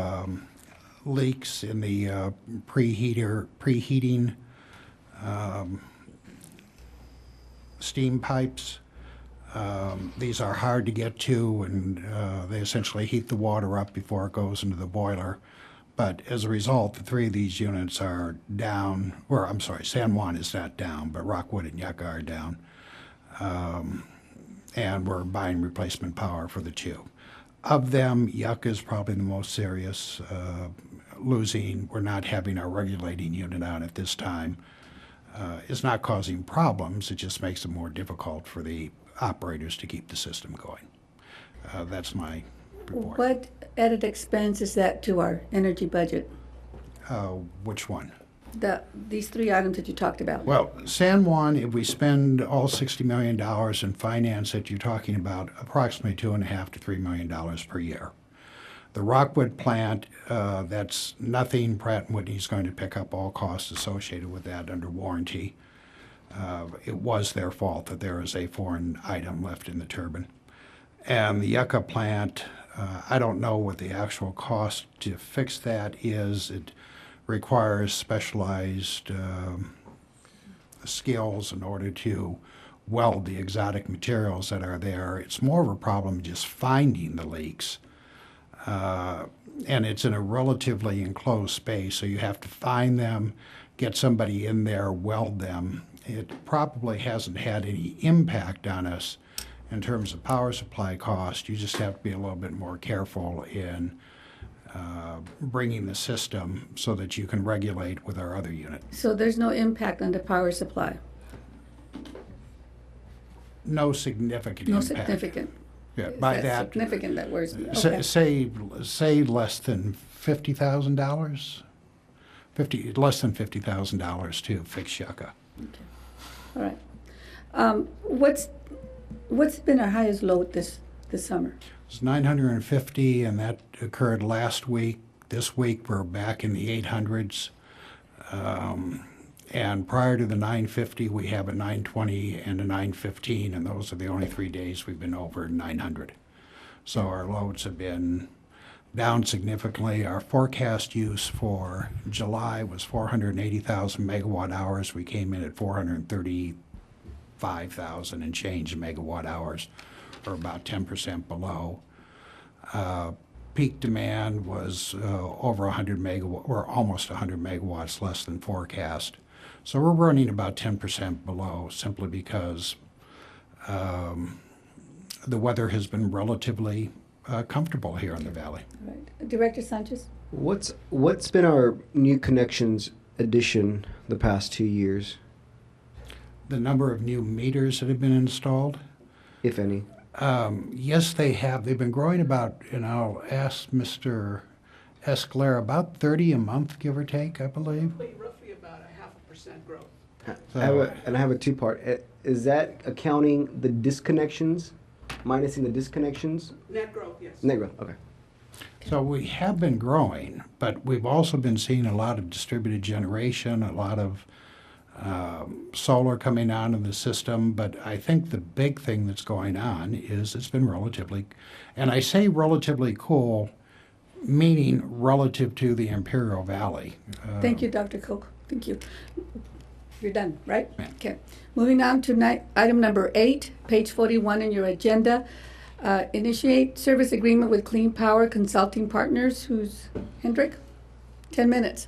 leaks in the preheating steam pipes. These are hard to get to, and they essentially heat the water up before it goes into the boiler. But as a result, the 3 of these units are down, or I'm sorry, San Juan is not down, but Rockwood and Yucca are down. And we're buying replacement power for the 2. Of them, Yucca is probably the most serious, we're not having our regulating unit on at this time. It's not causing problems, it just makes it more difficult for the operators to keep the system going. That's my report. What added expense is that to our energy budget? Which one? These 3 items that you talked about. Well, San Juan, if we spend all $60 million in finance it, you're talking about approximately $2.5 to $3 million per year. The Rockwood plant, that's nothing. Pratt & Whitney's going to pick up all costs associated with that under warranty. It was their fault that there is a foreign item left in the turbine. And the Yucca plant, I don't know what the actual cost to fix that is. It requires specialized skills in order to weld the exotic materials that are there. It's more of a problem just finding the leaks. And it's in a relatively enclosed space, so you have to find them, get somebody in there, weld them. It probably hasn't had any impact on us in terms of power supply cost. You just have to be a little bit more careful in bringing the system so that you can regulate with our other unit. So there's no impact on the power supply? No significant No impact. Significant? Yeah, by That's that, significant, that words. Okay. say less than $50,000, less than $50,000 to fix Yucca. Okay. All right. What's been our highest load this summer? It's 950, and that occurred last week. This week, we're back in the 800s. And prior to the 950, we have a 920 and a 915, and those are the only 3 days we've been over 900. So our loads have been down significantly. Our forecast use for July was 480,000 megawatt hours. We came in at 435,000 and change megawatt hours, or about 10% below. Peak demand was over 100 megawatt, or almost 100 megawatts less than forecast. So we're running about 10% below, simply because the weather has been relatively comfortable here in the valley. All right. Director Sanchez? What's been our new connections addition the past 2 years, The number of new meters that have been installed, if any? yes, they have. They've been growing about, and I'll ask Mr. Escalera, about 30 a month, give or take, I believe. Roughly about 0.5% growth. I have a 2-part. Is that accounting the disconnections, minusing the disconnections? Net growth, yes. Net growth, okay. So we have been growing, but we've also been seeing a lot of distributed generation, a lot of solar coming on in the system. But I think the big thing that's going on is it's been relatively, and I say relatively cool, meaning relative to the Imperial Valley. Thank you, Dr. Koch. Thank you. You're done, right? Ma'am. Okay. Moving on to item number 8, page 41 in your agenda. Initiate service agreement with Clean Power Consulting Partners. Who's Hendrick? 10 minutes.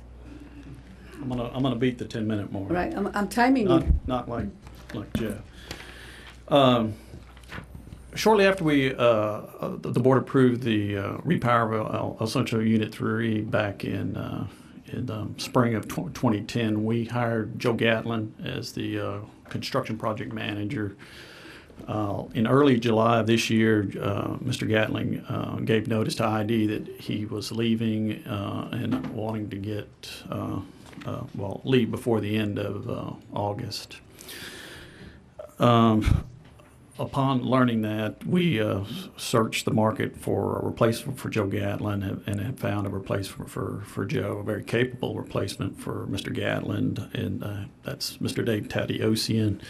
I'm gonna beat the 10-minute mark. All right. I'm timing you. Not like Jeff. Shortly after the board approved the repower of El Centro Unit 3 back in spring of 2010, we hired Joe Gatlin as the construction project manager. In early July of this year, Mr. Gatling gave notice to IID that he was leaving and wanting to get leave before the end of August. Upon learning that, we searched the market for a replacement for Joe Gatlin and have found a replacement for Joe, a very capable replacement for Mr. Gatlin, and that's Mr. Dave Tadiosian.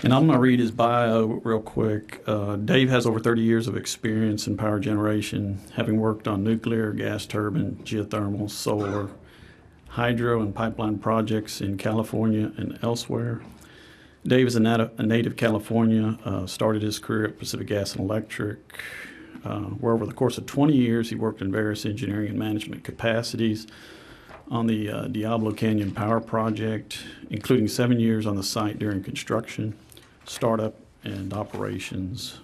And I'm going to read his bio real quick. Dave has over 30 years of experience in power generation, having worked on nuclear, gas turbine, geothermal, solar, hydro, and pipeline projects in California and elsewhere. Dave is a native California, started his career at Pacific Gas and Electric, where over the course of 20 years he worked in various engineering and management capacities on the Diablo Canyon Power Project, including 7 years on the site during construction, startup, and operations.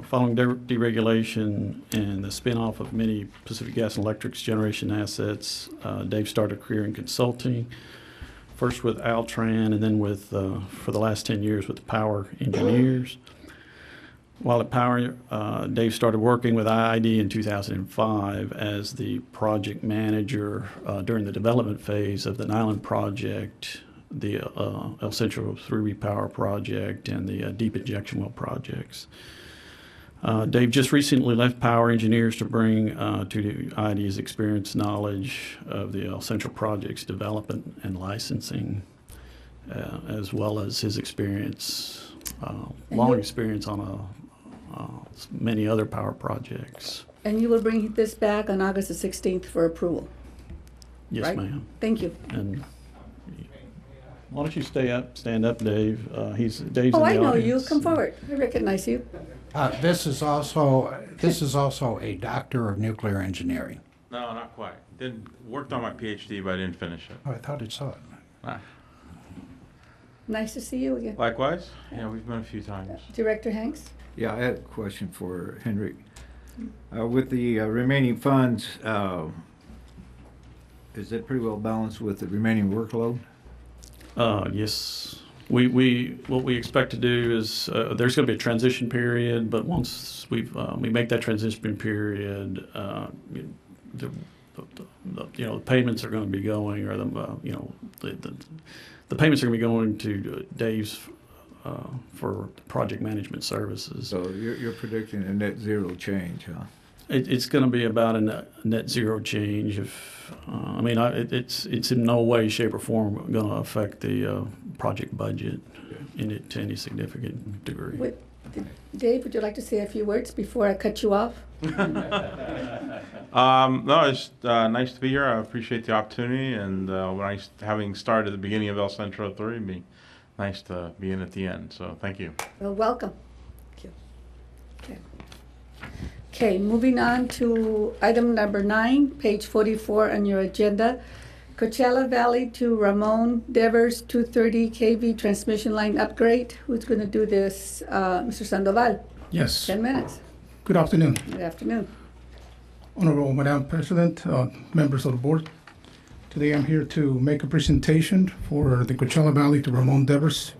Following deregulation and the spinoff of many Pacific Gas and Electric's generation assets, Dave started a career in consulting, first with Altran and then with, for the last 10 years with Power Engineers. While at Power, Dave started working with IID in 2005 as the project manager during the development phase of the Nyland Project, the El Centro 3 Repower Project, and the Deep Injection Well projects. Dave just recently left Power Engineers to bring to IID's experience knowledge of the El Centro project's development and licensing, as well as his experience, long experience on many other power projects. And you will bring this back on August the 16th for approval? Yes, right? ma'am. Thank you. And why don't you stand up, Dave? Dave's in the Oh, I know you. audience. Come forward. I recognize you. This is also a doctor of nuclear engineering. No, not quite. Worked on my PhD, but I didn't finish it. Oh, I thought it saw it. Ah. Nice to see you again. Likewise. Yeah, we've met a few times. Director Hanks? Yeah, I had a question for Henrik. With the remaining funds, is it pretty well balanced with the remaining workload? Yes. What we expect to do is there's going to be a transition period, but once we make that transition period, the payments are going to be going, or the payments are going to be going to Dave's for project management services. So you're predicting a net zero change, huh? It's going to be about a net zero change. It's in no way, shape, or form going to affect the project budget to any significant degree. Dave, would you like to say a few words before I cut you off? No, it's nice to be here. I appreciate the opportunity, and having started at the beginning of El Centro 3, it'd be nice to be in at the end. So thank you. Well, welcome. Thank you. Okay, moving on to item number 9, page 44 on your agenda. Coachella Valley to Ramon Devers 230 kV transmission line upgrade. Who's going to do this? Mr. Sandoval. Yes. 10 minutes. Good afternoon. Good afternoon. Honorable Madam President, members of the board. Today I'm here to make a presentation for the Coachella Valley to Ramon Devers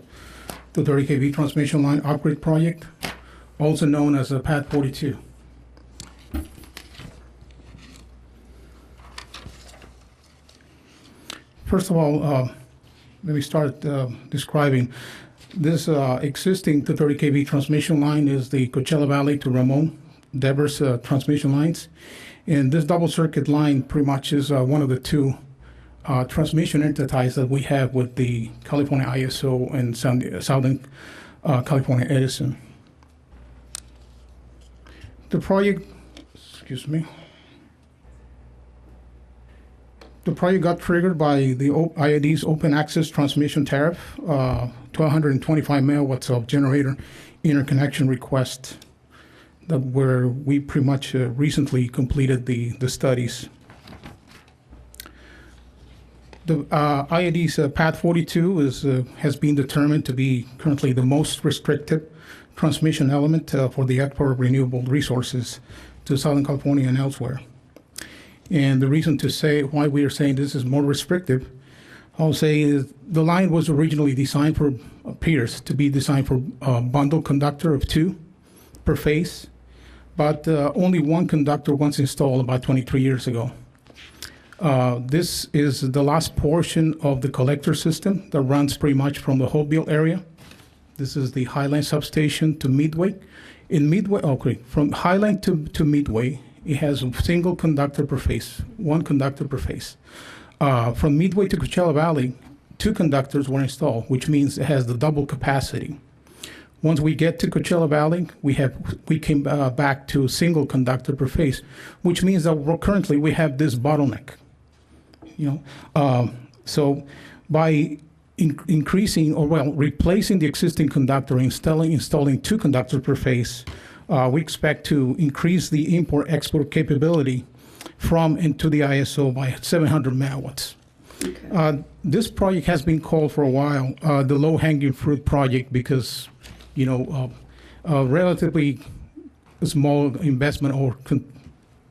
230 kV transmission line upgrade project, also known as PAD 42. First of all, let me start describing. This existing 230 kV transmission line is the Coachella Valley to Ramon Devers transmission lines. And this double circuit line pretty much is one of the two transmission entities that we have with the California ISO and Southern California Edison. The project, The project got triggered by the IID's open access transmission tariff to 125 megawatts of generator interconnection request where we pretty much recently completed the studies. The IID's PAD 42 has been determined to be currently the most restrictive transmission element for the export of renewable resources to Southern California and elsewhere. And the reason to say why we are saying this is more restrictive, I'll say is the line was originally designed appears to be designed for a bundle conductor of 2 per phase, but only one conductor was installed about 23 years ago. This is the last portion of the collector system that runs pretty much from the Hopeville area. This is the Highline substation to Midway. In Midway, from Highline to Midway, it has a single conductor per phase, one conductor per phase. From Midway to Coachella Valley, 2 conductors were installed, which means it has the double capacity. Once we get to Coachella Valley, we came back to single conductor per phase, which means that currently we have this bottleneck. So by increasing replacing the existing conductor, installing 2 conductors per phase, we expect to increase the import-export capability from into the ISO by 700 megawatts. Okay. This project has been called for a while the low-hanging fruit project because, a relatively small investment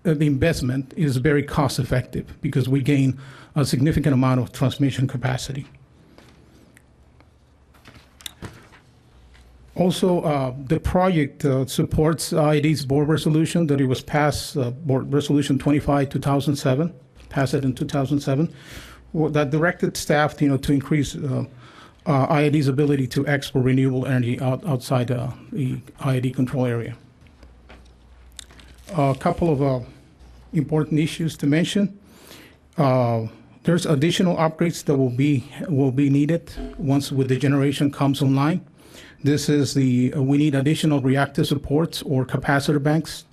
the investment is very cost-effective because we gain a significant amount of transmission capacity. Also, the project supports IID's board resolution that it was passed, Board Resolution 25/2007, passed it in 2007, that directed staff, to increase IID's ability to export renewable energy outside the IID control area. A couple of important issues to mention. There's additional upgrades that will be needed once the generation comes online. This is we need additional reactive supports or capacitor banks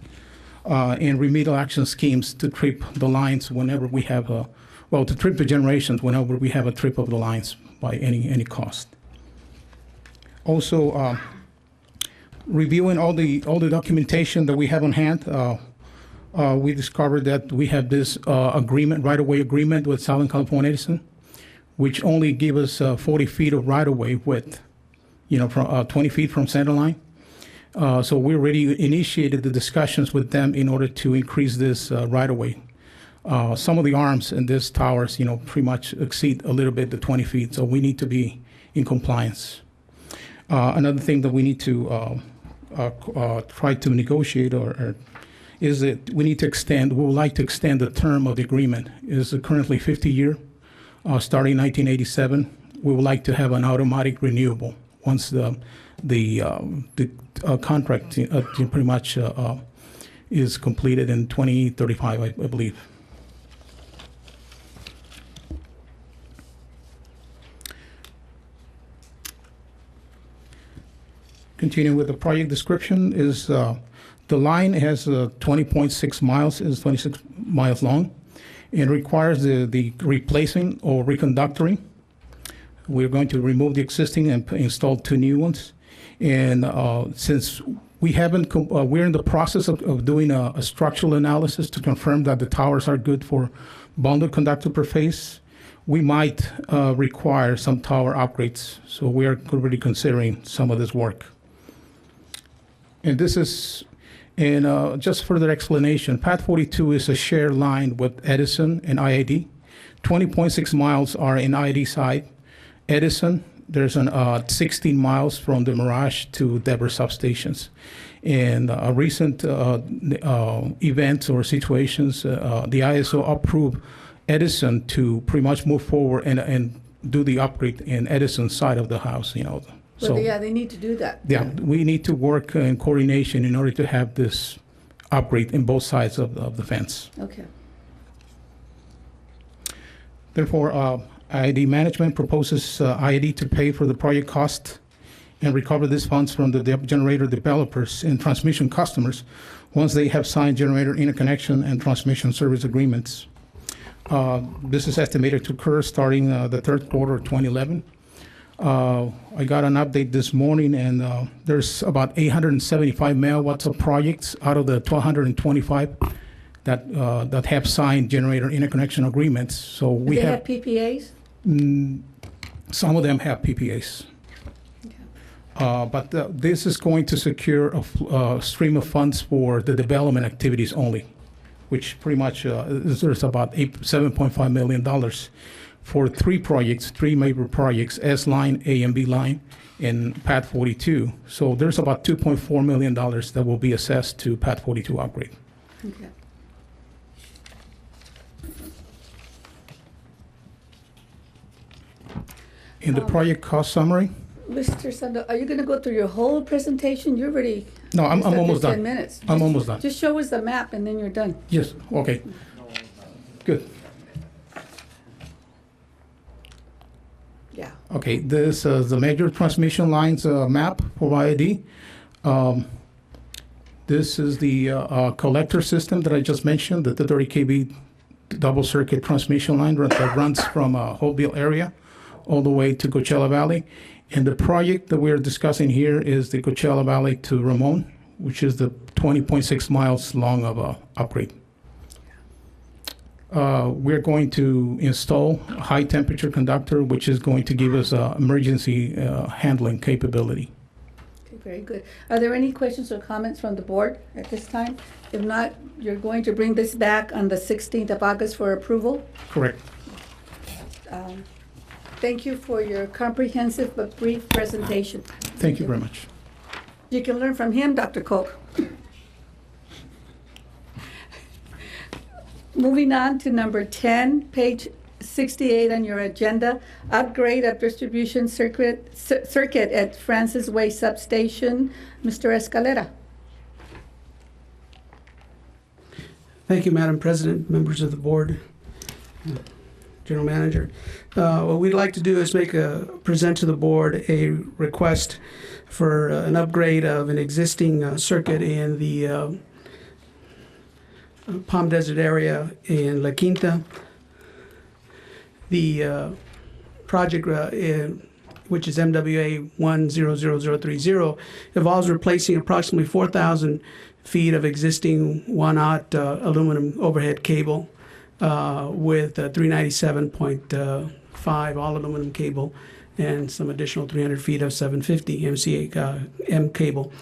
and remedial action schemes to trip the lines whenever we have to trip the generations whenever we have a trip of the lines by any cost. Also, reviewing all the documentation that we have on hand, we discovered that we have this right-of-way agreement with Southern California Edison, which only give us 40 feet of right-of-way width, from 20 feet from center line. So we already initiated the discussions with them in order to increase this right-of-way. Some of the arms in this towers, pretty much exceed a little bit the 20 feet, so we need to be in compliance. Another thing that we need to try to negotiate is that we would like to extend the term of the agreement. It is currently 50-year, starting in 1987. We would like to have an automatic renewable once the contract pretty much is completed in 2035, I believe. Continuing with the project description is the line has 20.6 miles, is 26 miles long, and requires the replacing or reconductoring. We're going to remove the existing and install 2 new ones. And since we haven't, we're in the process of doing a structural analysis to confirm that the towers are good for bundled conductor per phase, we might require some tower upgrades. So we are already considering some of this work. And this is, just further explanation, Path 42 is a shared line with Edison and IID. 20.6 miles are in IID side. Edison, there's 16 miles from the Mirage to Deborah substations. And recent events or situations, the ISO approved Edison to pretty much move forward and do the upgrade in Edison's side of the house, So yeah, they need to do that. Yeah, we need to work in coordination in order to have this upgrade in both sides of the fence. Okay. Therefore, IID management proposes IID to pay for the project cost and recover these funds from the generator developers and transmission customers once they have signed generator interconnection and transmission service agreements. This is estimated to occur starting the third quarter of 2011. I got an update this morning, and there's about 875 megawatts of projects out of the 1,225 that have signed generator interconnection agreements. So we Do they have PPAs? Some of them have PPAs. Okay. But this is going to secure a stream of funds for the development activities only, which pretty much there's about $7.5 million for 3 projects, 3 major projects, S line, A and B line, and Path 42. So there's about $2.4 million that will be assessed to Path 42 upgrade. Okay. In the project cost summary? Mr. Sando, are you going to go through your whole presentation? You're already. No, I'm almost done. 10 minutes. I'm almost done. Just show us the map and then you're done. Yes, okay. Good. Yeah. Okay, this is the major transmission lines map for IID. This is the collector system that I just mentioned, the 30 kV double circuit transmission line that runs from Holtville area all the way to Coachella Valley. And the project that we're discussing here is the Coachella Valley to Ramon, which is the 20.6 miles long of upgrade. We're going to install a high temperature conductor, which is going to give us emergency handling capability. Okay, very good. Are there any questions or comments from the board at this time? If not, you're going to bring this back on the 16th of August for approval? Correct. Thank you for your comprehensive but brief presentation. Thank you very much. You can learn from him, Dr. Koch. Moving on to number 10, page 68 on your agenda, upgrade of distribution circuit at Francis Way Substation. Mr. Escalera. Thank you, Madam President, members of the board, General Manager. What we'd like to do is present to the board a request for an upgrade of an existing circuit in the Palm Desert area in La Quinta. The project, which is MWA 100030, involves replacing approximately 4,000 feet of existing 1/aught aluminum overhead cable with 397.5 all aluminum cable and some additional 300 feet of 750 M cable.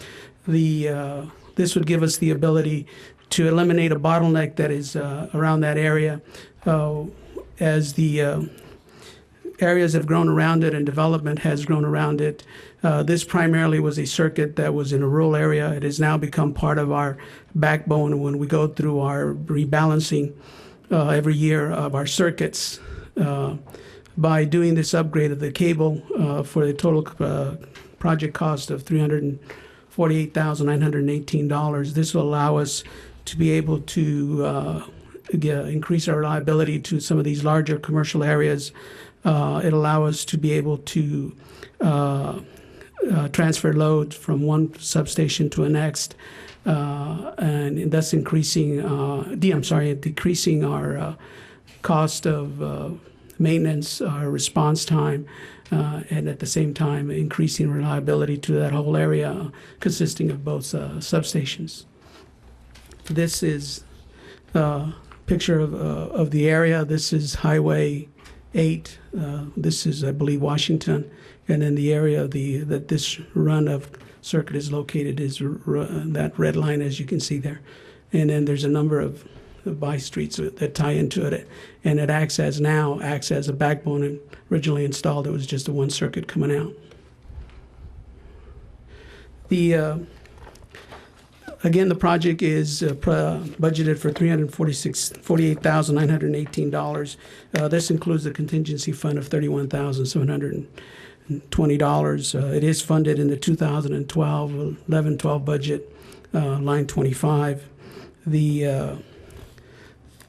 This would give us the ability to eliminate a bottleneck that is around that area. As the areas have grown around it and development has grown around it, this primarily was a circuit that was in a rural area. It has now become part of our backbone when we go through our rebalancing every year of our circuits. By doing this upgrade of the cable for the total project cost of $348,918, this will allow us to be able to increase our reliability to some of these larger commercial areas. It'll allow us to be able to transfer loads from one substation to the next, and thus decreasing our cost of maintenance, our response time, and at the same time increasing reliability to that whole area consisting of both substations. This is a picture of the area. This is Highway 8. This is, I believe, Washington. And then the area that this run of circuit is located is that red line, as you can see there. And then there's a number of by streets that tie into it. And it acts as a backbone. And originally installed, it was just a one circuit coming out. Again, the project is budgeted for $348,918. This includes the contingency fund of $31,720. It is funded in the 2012 11-12 budget, line 25.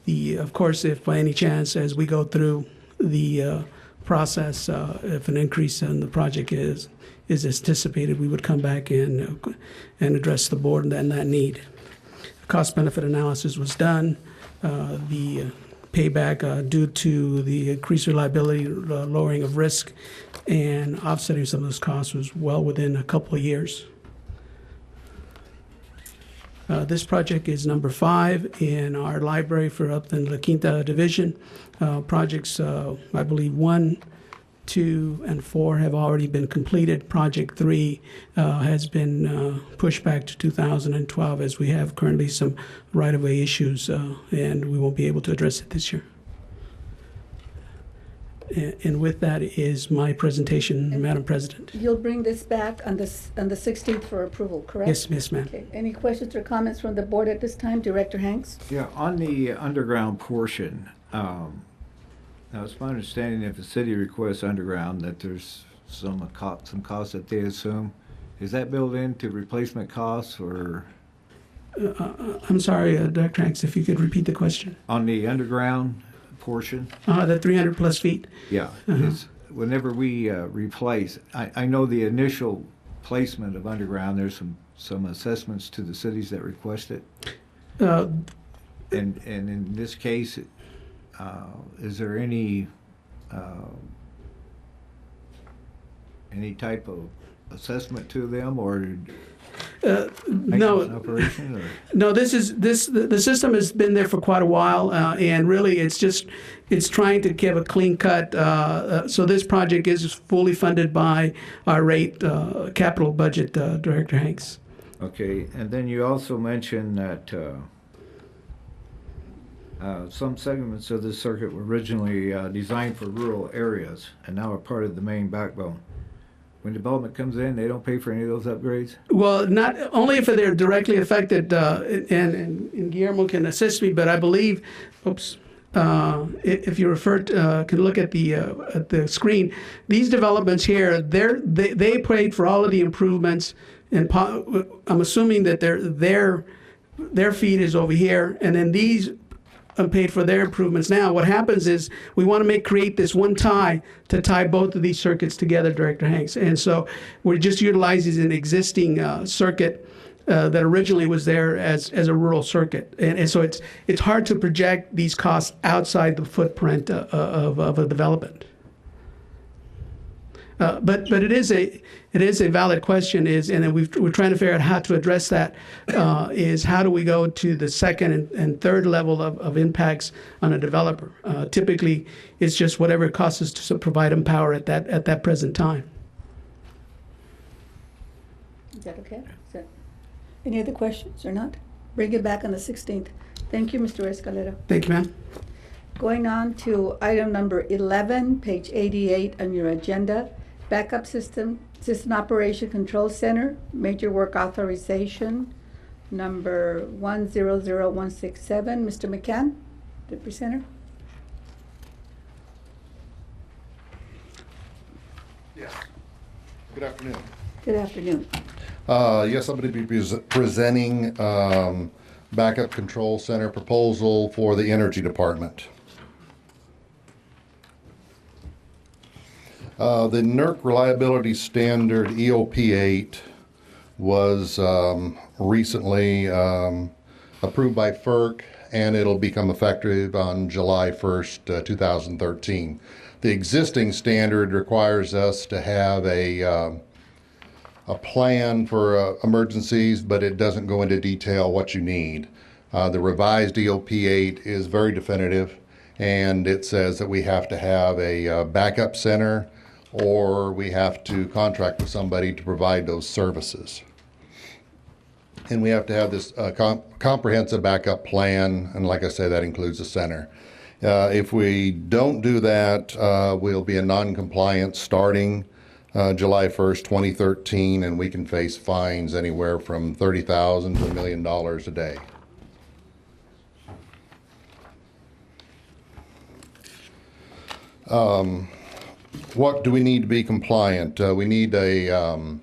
Of course, if by any chance, as we go through the process, if an increase in the project is anticipated, we would come back and address the board and that need. Cost-benefit analysis was done. The payback due to the increased reliability, lowering of risk, and offsetting some of those costs was well within a couple of years. This project is number 5 in our library for up in La Quinta Division. Projects, I believe, 1, 2, and 4 have already been completed. Project 3 has been pushed back to 2012 as we have currently some right-of-way issues, and we won't be able to address it this year. And with that is my presentation, Madam President. You'll bring this back on the 16th for approval, correct? Yes, ma'am. Okay. Any questions or comments from the board at this time? Director Hanks? Yeah, on the underground portion, now it's my understanding if the city requests underground that there's some costs that they assume. Is that built into replacement costs or? I'm sorry, Dr. Hanks, if you could repeat the question. On the underground portion? The 300 plus feet? Yeah. whenever we replace, I know the initial placement of underground, there's some assessments to the cities that request it. And in this case, is there any type of assessment to them, or No, operation, or? no. The system has been there for quite a while, and really, it's trying to give a clean cut. So this project is fully funded by our rate capital budget Director Hanks. Okay, and then you also mentioned that some segments of this circuit were originally designed for rural areas and now are part of the main backbone. When development comes in, they don't pay for any of those upgrades? Well, not only if they're directly affected, and Guillermo can assist me, but I believe, if you can look at the screen, these developments here, they paid for all of the improvements, and I'm assuming that their feed is over here, and then these paid for their improvements. Now, what happens is we want to create this one tie to tie both of these circuits together, Director Hanks. And so we're just utilizing an existing circuit that originally was there as a rural circuit. And so it's hard to project these costs outside the footprint of a development. But it is a valid question, and then we're trying to figure out how to address that. Is how do we go to the second and third level of impacts on a developer? Typically, it's just whatever it costs us to provide them power at that present time. Is that okay? Any other questions or not? Bring it back on the 16th. Thank you, Mr. Escalera. Thank you, ma'am. Going on to item number 11, page 88 on your agenda. Backup System Operation Control Center, Major Work Authorization, number 100167. Mr. McCann, the presenter. Yes. Good afternoon. Good afternoon. Yes, I'm going to be presenting Backup Control Center proposal for the Energy Department. The NERC Reliability Standard EOP8 was recently approved by FERC, and it'll become effective on July 1st, 2013. The existing standard requires us to have a plan for emergencies, but it doesn't go into detail what you need. The revised EOP8 is very definitive, and it says that we have to have a backup center, or we have to contract with somebody to provide those services. And we have to have this comprehensive backup plan, and like I say, that includes the center. If we don't do that, we'll be in non-compliance starting July 1st, 2013, and we can face fines anywhere from $30,000 to $1 million a day. What do we need to be compliant? We need an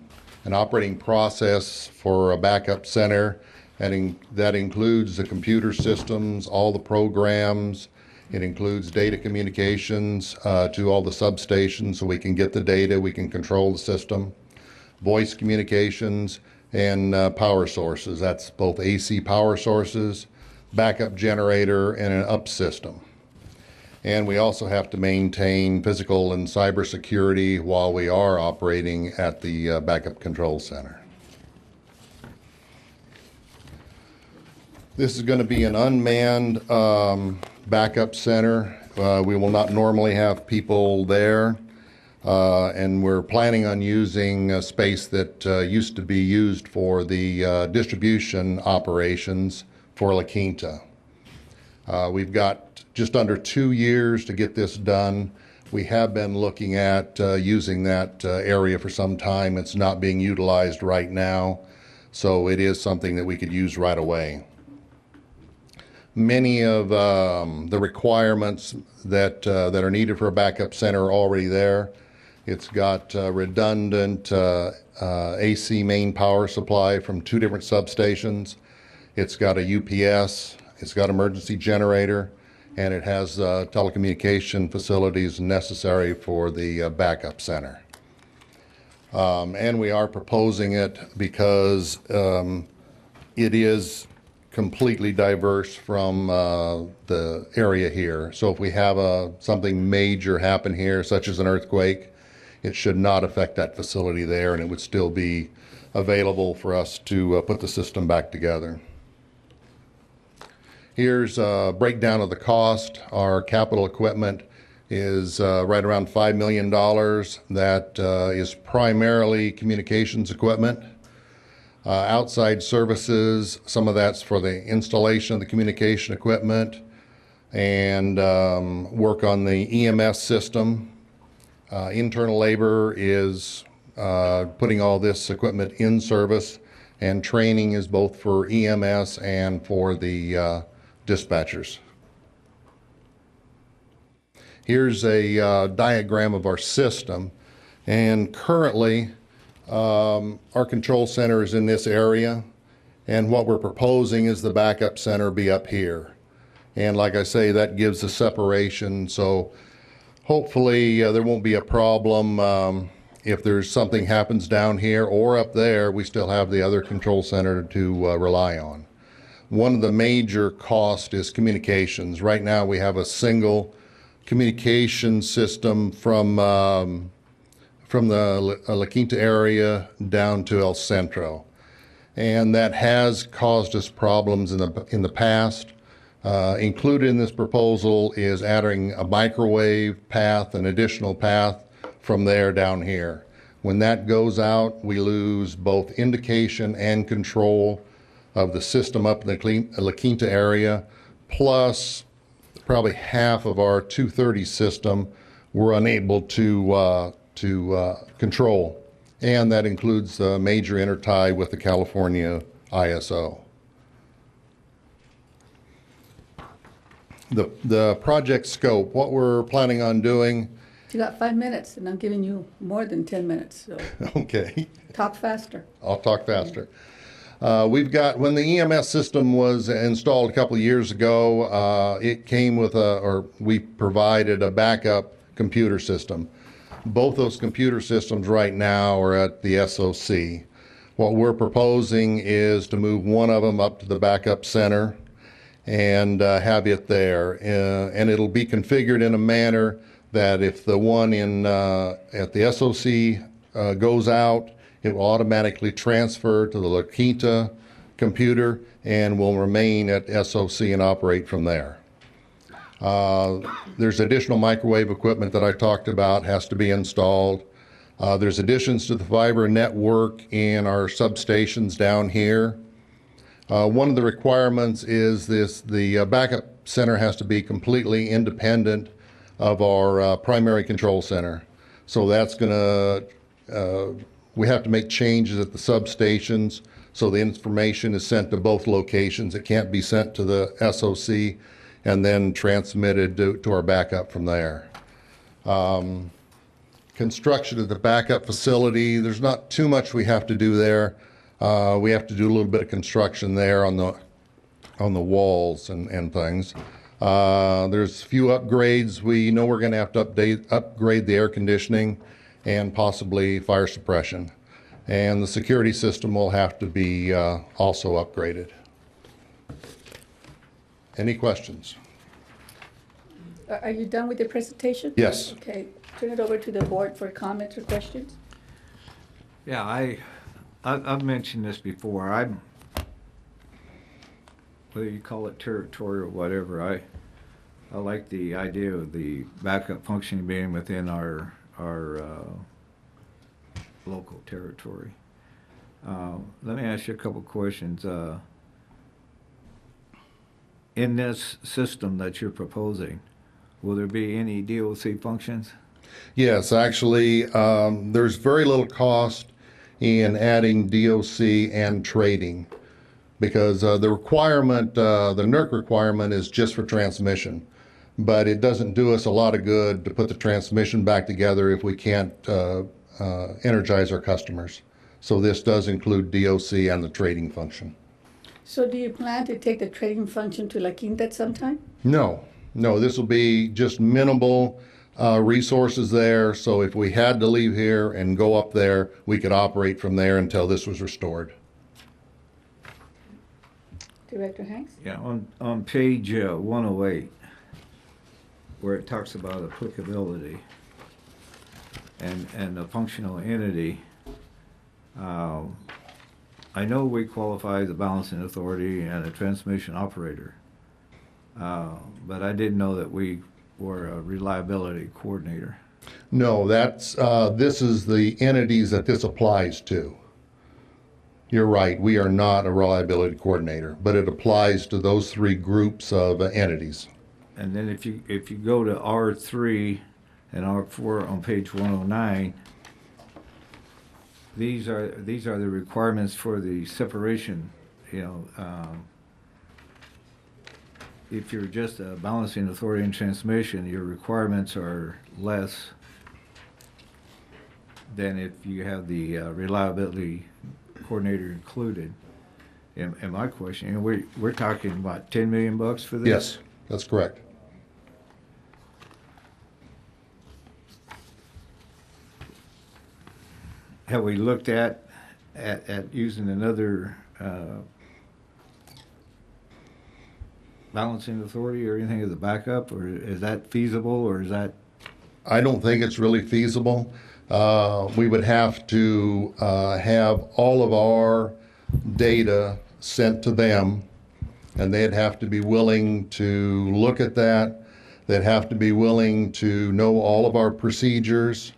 operating process for a backup center, and that includes the computer systems, all the programs. It includes data communications to all the substations so we can get the data, we can control the system, voice communications, and power sources. That's both AC power sources, backup generator, and an up system. And we also have to maintain physical and cyber security while we are operating at the backup control center. This is going to be an unmanned backup center. We will not normally have people there, and we're planning on using a space that used to be used for the distribution operations for La Quinta. We've got just under 2 years to get this done. We have been looking at using that area for some time. It's not being utilized right now, so it is something that we could use right away. Many of the requirements that are needed for a backup center are already there. It's got redundant AC main power supply from 2 different substations. It's got a UPS. It's got emergency generator. and it has telecommunication facilities necessary for the backup center. And we are proposing it because it is completely diverse from the area here. So if we have something major happen here, such as an earthquake, it should not affect that facility there, and it would still be available for us to put the system back together. Here's a breakdown of the cost. Our capital equipment is right around $5 million. That is primarily communications equipment. Outside services, some of that's for the installation of the communication equipment and work on the EMS system. Internal labor is putting all this equipment in service, and training is both for EMS and for the dispatchers. Here's a diagram of our system, and currently our control center is in this area, and what we're proposing is the backup center be up here. And like I say, that gives a separation, so hopefully there won't be a problem if there's something happens down here or up there. We still have the other control center to rely on. One of the major costs is communications. Right now we have a single communication system from the La Quinta area down to El Centro, and that has caused us problems in the past. Included in this proposal is adding a microwave path, an additional path from there down here. When that goes out, we lose both indication and control of the system up in the La Quinta area, plus probably half of our 230 system we're unable to control, and that includes the major intertie with the California ISO. The project scope, what we're planning on doing. You got 5 minutes, and I'm giving you more than 10 minutes, so Okay. talk faster. I'll talk faster. We've got, when the EMS system was installed a couple of years ago, it came with we provided a backup computer system. Both those computer systems right now are at the SOC. What we're proposing is to move one of them up to the backup center and have it there. And it'll be configured in a manner that if the one at the SOC goes out, it will automatically transfer to the La Quinta computer and will remain at SOC and operate from there. There's additional microwave equipment that I talked about has to be installed. There's additions to the fiber network in our substations down here. One of the requirements is the backup center has to be completely independent of our primary control center. So that's we have to make changes at the substations so the information is sent to both locations. It can't be sent to the SOC and then transmitted to our backup from there. Construction of the backup facility, there's not too much we have to do there. We have to do a little bit of construction there on the walls and things. There's a few upgrades. We know we're going to have to upgrade the air conditioning and possibly fire suppression. And the security system will have to be also upgraded. Any questions? Are you done with the presentation? Yes. Okay, turn it over to the board for comments or questions. Yeah, I've mentioned this before. Whether you call it territory or whatever, I like the idea of the backup function being within our local territory. Let me ask you a couple questions. In this system that you're proposing, will there be any DOC functions? Yes, actually, there's very little cost in adding DOC and trading because the requirement, the NERC requirement is just for transmission, but it doesn't do us a lot of good to put the transmission back together if we can't energize our customers. So this does include DOC and the trading function. So do you plan to take the trading function to La Quinta at some time? No, No, this will be just minimal resources there, so if we had to leave here and go up there, we could operate from there until this was restored. Director Hanks? Yeah, on page 108, where it talks about applicability and a functional entity, I know we qualify as a balancing authority and a transmission operator, but I didn't know that we were a reliability coordinator. No, that's this is the entities that this applies to. You're right, we are not a reliability coordinator, but it applies to those three groups of entities. And then if you go to R3 and R4 on page 109, these are the requirements for the separation. You know, if you're just a balancing authority and transmission, your requirements are less than if you have the reliability coordinator included. And my question, you know, we're talking about $10 million for this? Yes, that's correct. Have we looked at using another balancing authority or anything as a backup, or is that feasible, or is that? I don't think it's really feasible. We would have to have all of our data sent to them, and they'd have to be willing to look at that. They'd have to be willing to know all of our procedures,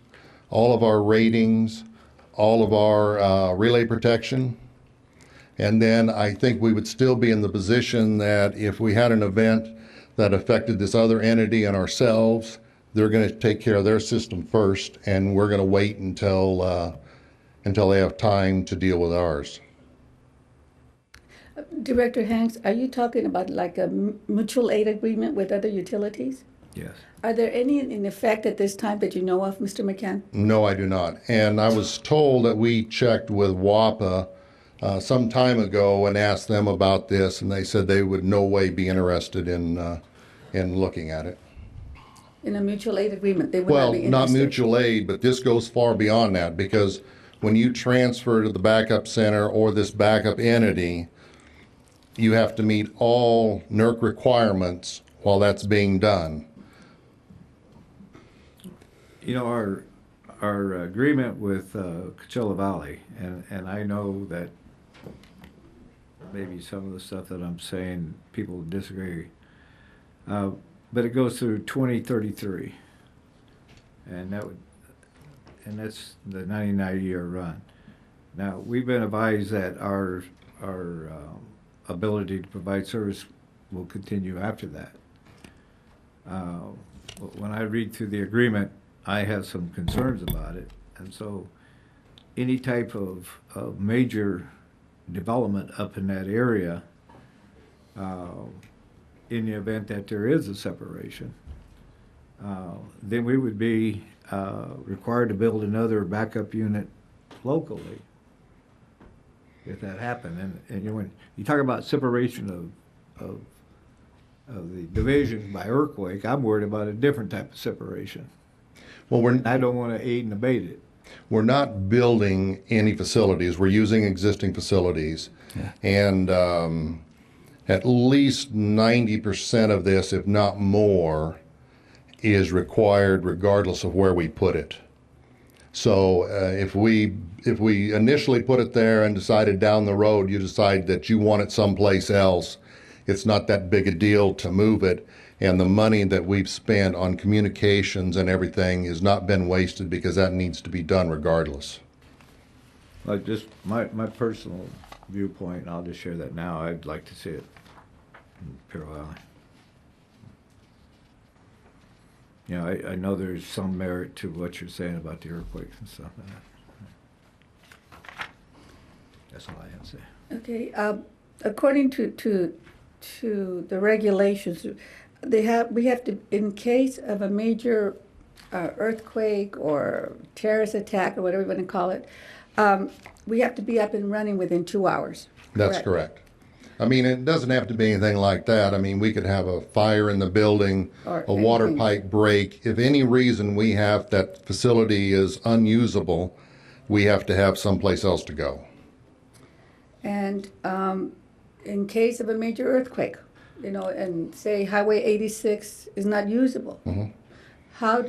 all of our ratings, all of our relay protection. And then I think we would still be in the position that if we had an event that affected this other entity and ourselves, they're going to take care of their system first, and we're going to wait until they have time to deal with ours. Director Hanks, are you talking about like a mutual aid agreement with other utilities? Yes. Are there any in effect at this time that you know of, Mr. McCann? No, I do not. And I was told that we checked with WAPA some time ago and asked them about this, and they said they would no way be interested in looking at it. In a mutual aid agreement, they would Well, not be interested? not mutual aid, but this goes far beyond that, because when you transfer to the backup center or this backup entity, you have to meet all NERC requirements while that's being done. You know, our agreement with Coachella Valley, and I know that maybe some of the stuff that I'm saying people disagree, but it goes through 2033, and that's the 99-year run. Now, we've been advised that our ability to provide service will continue after that. When I read through the agreement, I have some concerns about it, and so any type of major development up in that area, in the event that there is a separation, then we would be required to build another backup unit locally if that happened. And you know, when you talk about separation of the division by earthquake, I'm worried about a different type of separation. Well, I don't want to aid and abet it. We're not building any facilities. We're using existing facilities. Yeah. And at least 90% of this, if not more, is required regardless of where we put it. So if we initially put it there and decided down the road you decide that you want it someplace else, it's not that big a deal to move it. And the money that we've spent on communications and everything has not been wasted, because that needs to be done regardless. Like just my personal viewpoint, and I'll just share that now, I'd like to see it in Imperial Valley. You know, I know there's some merit to what you're saying about the earthquakes and stuff like that. That's all I have to say. Okay, according to the regulations, we have to, in case of a major earthquake or terrorist attack or whatever you want to call it, we have to be up and running within 2 hours. That's correct. I mean, it doesn't have to be anything like that. I mean, we could have a fire in the building, Or a water anything. pipe break. If any reason we have that facility is unusable, we have to have someplace else to go. And in case of a major earthquake, and say Highway 86 is not usable, how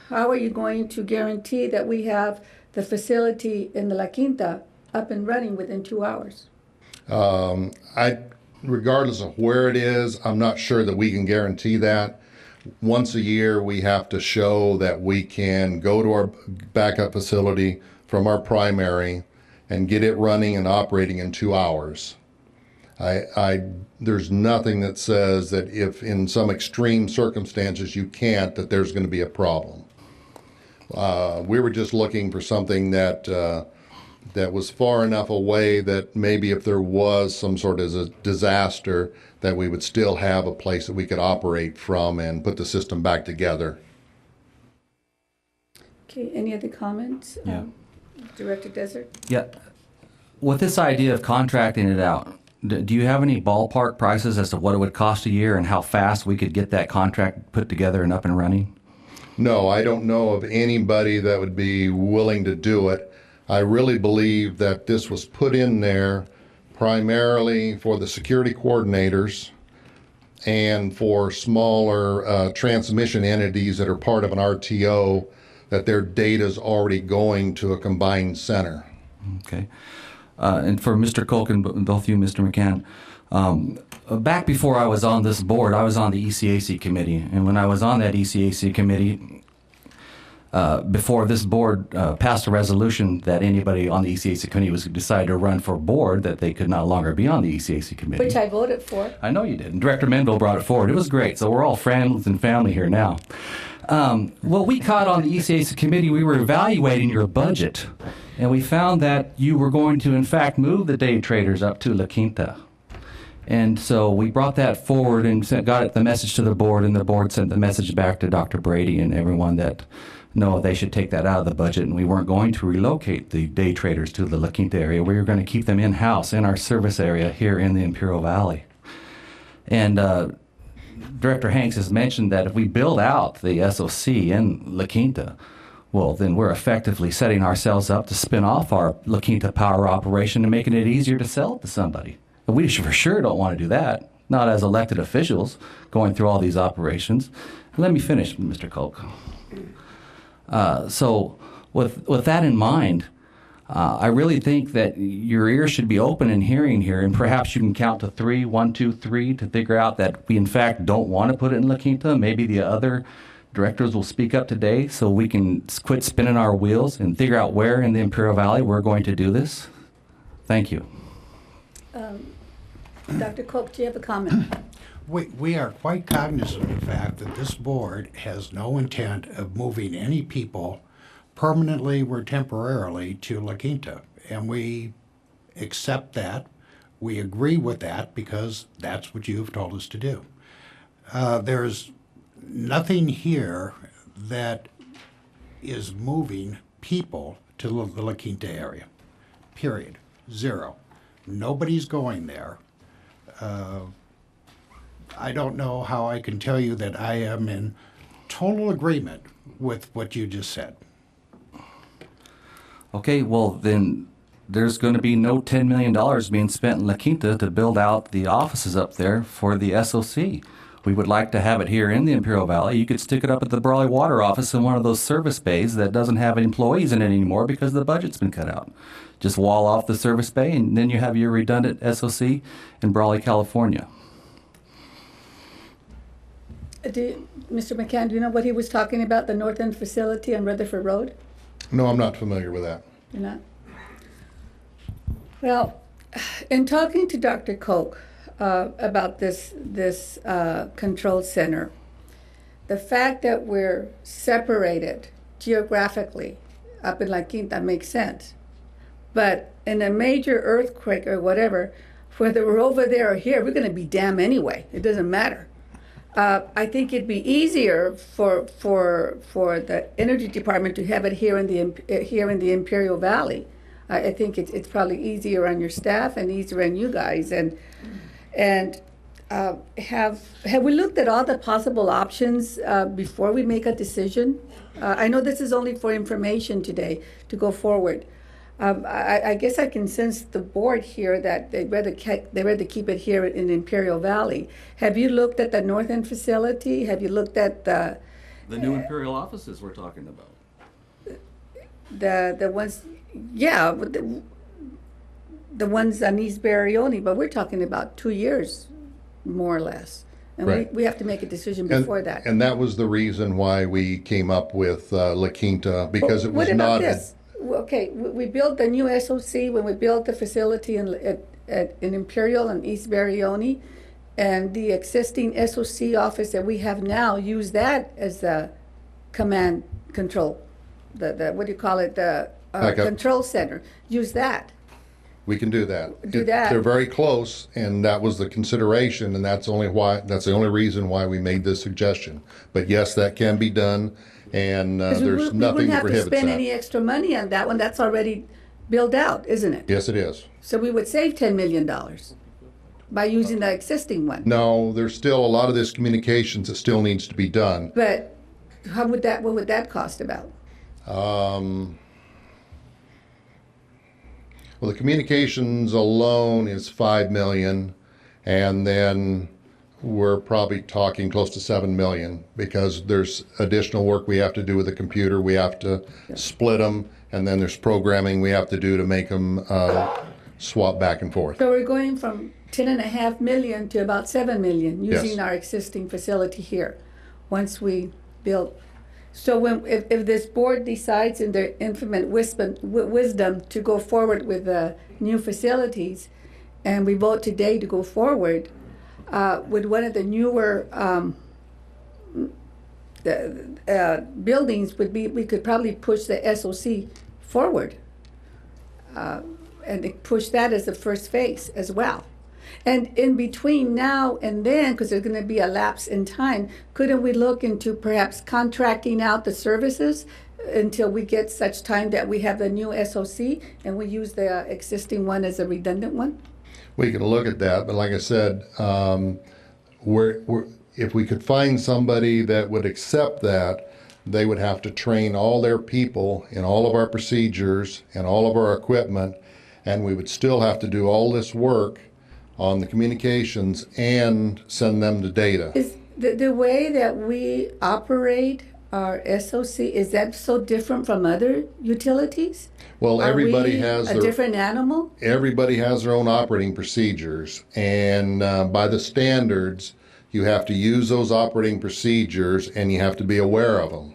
are you going to guarantee that we have the facility in the La Quinta up and running within 2 hours? Regardless of where it is, I'm not sure that we can guarantee that. Once a year, we have to show that we can go to our backup facility from our primary and get it running and operating in 2 hours. There's nothing that says that if in some extreme circumstances you can't, that there's going to be a problem. We were just looking for something that was far enough away that maybe if there was some sort of a disaster, that we would still have a place that we could operate from and put the system back together. Okay, any other comments? Yeah. Director Desert? Yeah. With this idea of contracting it out, do you have any ballpark prices as to what it would cost a year and how fast we could get that contract put together and up and running? No, I don't know of anybody that would be willing to do it. I really believe that this was put in there primarily for the security coordinators and for smaller transmission entities that are part of an RTO, that their data is already going to a combined center. Okay. And for Mr. Kolk and both you, Mr. McCann, back before I was on this board, I was on the ECAC committee. And when I was on that ECAC committee, before this board passed a resolution that anybody on the ECAC committee was decided to run for board, that they could no longer be on the ECAC committee. Which I voted for. I know you did. And Director Menville brought it forward. It was great. So we're all friends and family here now. What we caught on the ECAC committee, we were evaluating your budget. And we found that you were going to, in fact, move the day traders up to La Quinta. And so we brought that forward and got the message to the board, and the board sent the message back to Dr. Brady and everyone that, no, they should take that out of the budget, and we weren't going to relocate the day traders to the La Quinta area. We were going to keep them in-house in our service area here in the Imperial Valley. And Director Hanks has mentioned that if we build out the SOC in La Quinta, well, then we're effectively setting ourselves up to spin off our La Quinta power operation and making it easier to sell it to somebody. But we for sure don't want to do that, not as elected officials going through all these operations. Let me finish, Mr. Kolk. So with that in mind, I really think that your ears should be open and hearing here, and perhaps you can count to 3, 1, 2, 3, to figure out that we in fact don't want to put it in La Quinta. Maybe the other directors will speak up today so we can quit spinning our wheels and figure out where in the Imperial Valley we're going to do this. Thank you. Dr. Koch, do you have a comment? We are quite cognizant of the fact that this board has no intent of moving any people permanently or temporarily to La Quinta. And we accept that. We agree with that because that's what you've told us to do. There's nothing here that is moving people to the La Quinta area, period. Zero. Nobody's going there. I don't know how I can tell you that I am in total agreement with what you just said. Okay, well then there's going to be no $10 million being spent in La Quinta to build out the offices up there for the SOC. We would like to have it here in the Imperial Valley. You could stick it up at the Brawley Water office in one of those service bays that doesn't have employees in it anymore because the budget's been cut out. Just wall off the service bay, and then you have your redundant SOC in Brawley, California. Mr. McCann, do you know what he was talking about, the North End facility on Rutherford Road? No, I'm not familiar with that. You're not? Well, in talking to Dr. Koch about this control center, the fact that we're separated geographically up in La Quinta makes sense. But in a major earthquake or whatever, whether we're over there or here, we're going to be damned anyway. It doesn't matter. I think it'd be easier for the Energy Department to have it here in the Imperial Valley. I think it's probably easier on your staff and easier on you guys. And And have we looked at all the possible options before we make a decision? I know this is only for information today to go forward. I guess I can sense the board here that they'd rather keep it here in Imperial Valley. Have you looked at the North End facility? Have you looked at the new Imperial offices we're talking about. the ones? Yeah, the ones on East Barione, but we're talking about 2 years, more or less. And Right. we have to make a decision before that. And that was the reason why we came up with La Quinta, because it was What about not. this? Okay, we built the new SOC when we built the facility in Imperial and East Barione, and the existing SOC office that we have now use that as the command control. The what do you call it? The Backup. control center. Use that. We can do that. Do that. They're very close, and that was the consideration, and that's the only reason why we made this suggestion. But yes, that can be done, and 'Cause there's we nothing wouldn't that have to prohibits spend that. any extra money on that one. That's already built out, isn't it? Yes, it is. So we would save $10 million by using the existing one. No, there's still a lot of this communications that still needs to be done. But what would that cost about? Well, the communications alone is $5 million, and then we're probably talking close to $7 million because there's additional work we have to do with the computer. We have to split them, and then there's programming we have to do to make them swap back and forth. So we're going from 10.5 million to about 7 million using Yes. our existing facility here. Once we build, so if this board decides in their infinite wisdom to go forward with the new facilities, and we vote today to go forward with one of the newer buildings, we could probably push the SOC forward and push that as the first phase as well. And in between now and then, because there's going to be a lapse in time, couldn't we look into perhaps contracting out the services until we get such time that we have the new SOC and we use the existing one as a redundant one? We can look at that, but like I said, if we could find somebody that would accept that, they would have to train all their people in all of our procedures and all of our equipment, and we would still have to do all this work on the communications and send them the data. Is the way that we operate our SOC, is that so different from other utilities? Well, everybody has a different animal? Everybody has their own operating procedures, and by the standards, you have to use those operating procedures, and you have to be aware of them.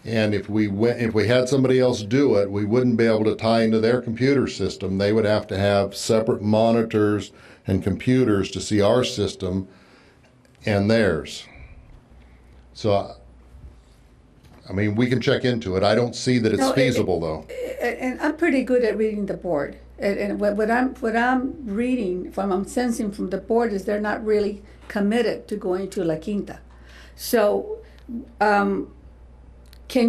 And if we had somebody else do it, we wouldn't be able to tie into their computer system. They would have to have separate monitors and computers to see our system and theirs. So, I mean, we can check into it. I don't see that it's feasible, though. And I'm pretty good at reading the board. And what I'm reading I'm sensing from the board is they're not really committed to going to La Quinta. So, can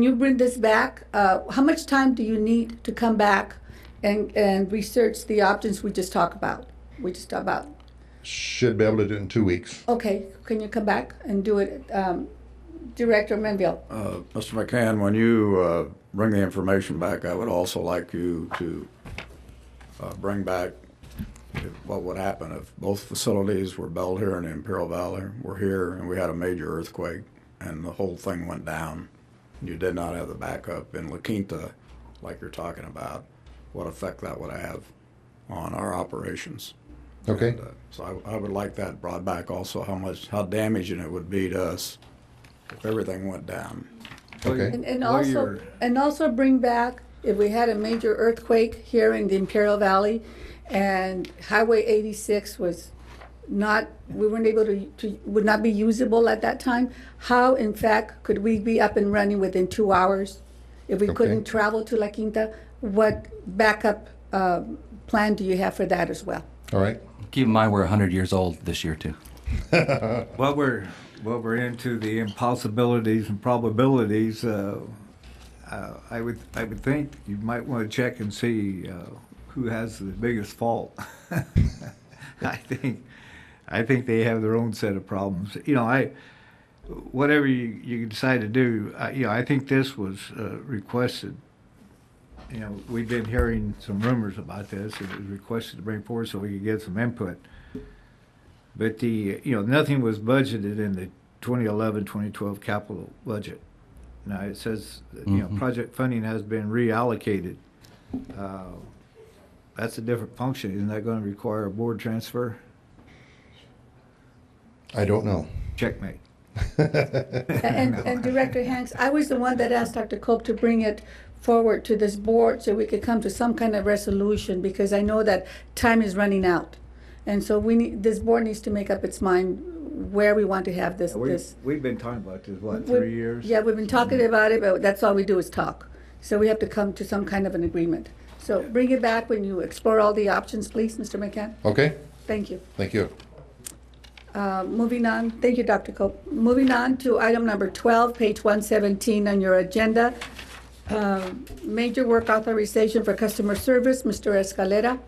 you bring this back? How much time do you need to come back and research the options we just talked about? Should be able to do it in 2 weeks. Okay, can you come back and do it, Director Menville? Mr. McCann, when you bring the information back, I would also like you to bring back what would happen if both facilities were built here in the Imperial Valley, were here, and we had a major earthquake, and the whole thing went down. You did not have the backup in La Quinta, like you're talking about, what effect that would have on our operations. Okay. And, so I would like that brought back also, how damaging it would be to us if everything went down. Okay. And also bring back, if we had a major earthquake here in the Imperial Valley and Highway 86 we weren't able would not be usable at that time, how in fact could we be up and running within 2 hours? If we couldn't travel to La Quinta, what backup plan do you have for that as well? All right. Keep in mind we're 100 years old this year too. Well, we're into the impossibilities and probabilities. I would think you might want to check and see who has the biggest fault. I think I think they have their own set of problems. You know, whatever you decide to do, you know, I think this was requested. You know, we've been hearing some rumors about this. It was requested to bring forward so we could get some input. But you know, nothing was budgeted in the 2011-2012 capital budget. Now it says that, you know, project funding has been reallocated. That's a different function. Isn't that going to require a board transfer? I don't know. Checkmate. And Director Hanks, I was the one that asked Dr. Cope to bring it forward to this board so we could come to some kind of resolution, because I know that time is running out. And so this board needs to make up its mind where we want to have this. We've been talking about this, what, 3 years? Yeah, we've been talking about it, but that's all we do is talk. So we have to come to some kind of an agreement. So bring it back when you explore all the options, please, Mr. McCann. Okay. Thank you. Thank you. Moving on, thank you, Dr. Cope. Moving on to item number 12, page 117 on your agenda. Major work authorization for customer service, Mr. Escalera.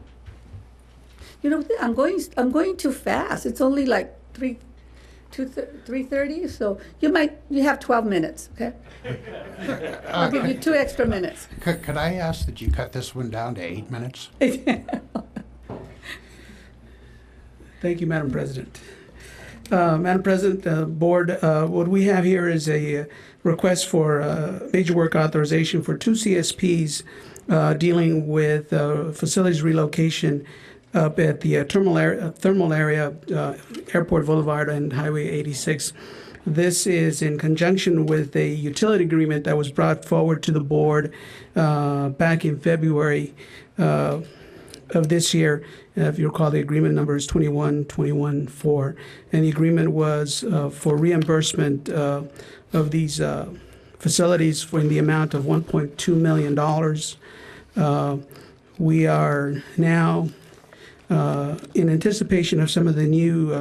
You know, I'm going too fast. It's only like 3:30, so you have 12 minutes, okay? I'll give you 2 extra minutes. Could I ask that you cut this one down to 8 minutes? Thank you, Madam President. Madam President, Board, what we have here is a request for major work authorization for 2 CSPs dealing with facilities relocation up at the thermal area, Airport Boulevard and Highway 86. This is in conjunction with a utility agreement that was brought forward to the board back in February of this year. If you recall, the agreement number is 21-21-4, and the agreement was for reimbursement of these facilities in the amount of $1.2 million. We are now in anticipation of some of the new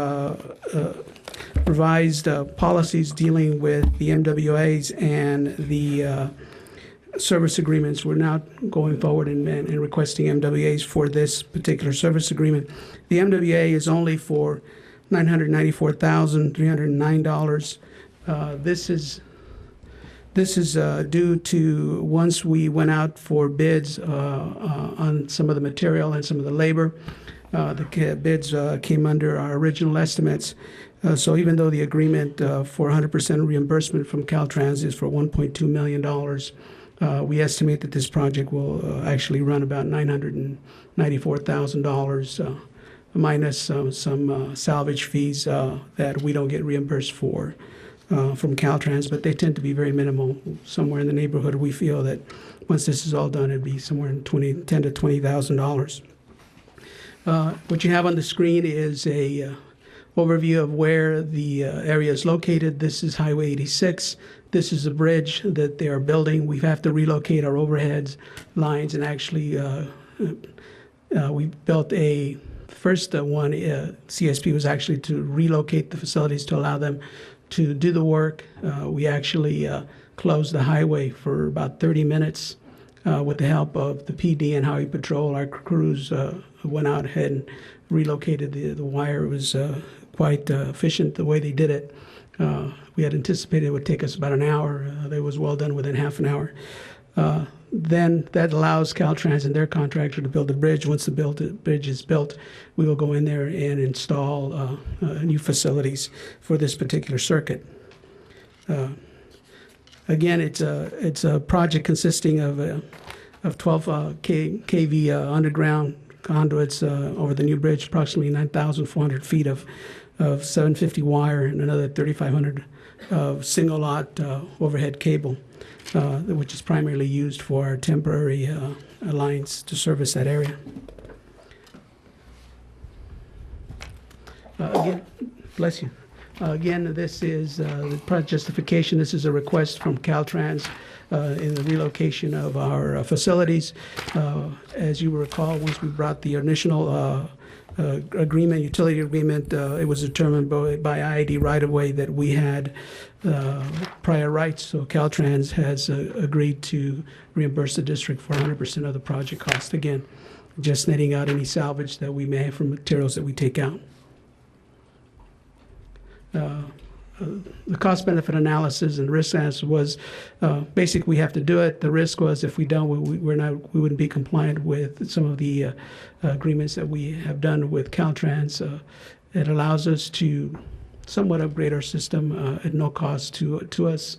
revised policies dealing with the MWAs and the service agreements. We're now going forward and requesting MWAs for this particular service agreement. The MWA is only for $994,309. This is due to once we went out for bids on some of the material and some of the labor. The bids came under our original estimates. So even though the agreement for 100% reimbursement from Caltrans is for $1.2 million, we estimate that this project will actually run about $994,000 minus some salvage fees that we don't get reimbursed for from Caltrans, but they tend to be very minimal. Somewhere in the neighborhood, we feel that once this is all done, it'd be somewhere in $10,000 to $20,000. What you have on the screen is a overview of where the area is located. This is Highway 86. This is a bridge that they are building. We have to relocate our overheads lines, and actually we built a first one. CSP was actually to relocate the facilities to allow them to do the work. We actually closed the highway for about 30 minutes with the help of the PD and Highway Patrol. Our crews went out ahead and relocated the wire. It was quite efficient the way they did it. We had anticipated it would take us about an hour. It was well done within half an hour. Then that allows Caltrans and their contractor to build the bridge. Once the bridge is built, we will go in there and install new facilities for this particular circuit. Again, it's a project consisting of 12 kV underground conduits over the new bridge, approximately 9,400 feet of 750 wire, and another 3,500 of single lot overhead cable, which is primarily used for our temporary lines to service that area. Again, bless you. Again, this is the project justification. This is a request from Caltrans in the relocation of our facilities. As you recall, once we brought the initial utility agreement, it was determined by IID right away that we had prior rights. So Caltrans has agreed to reimburse the district for 100% of the project cost. Again, just netting out any salvage that we may have from materials that we take out. the cost benefit analysis and risk analysis was basically we have to do it. The risk was if we don't, we wouldn't be compliant with some of the agreements that we have done with Caltrans. It allows us to somewhat upgrade our system at no cost to us.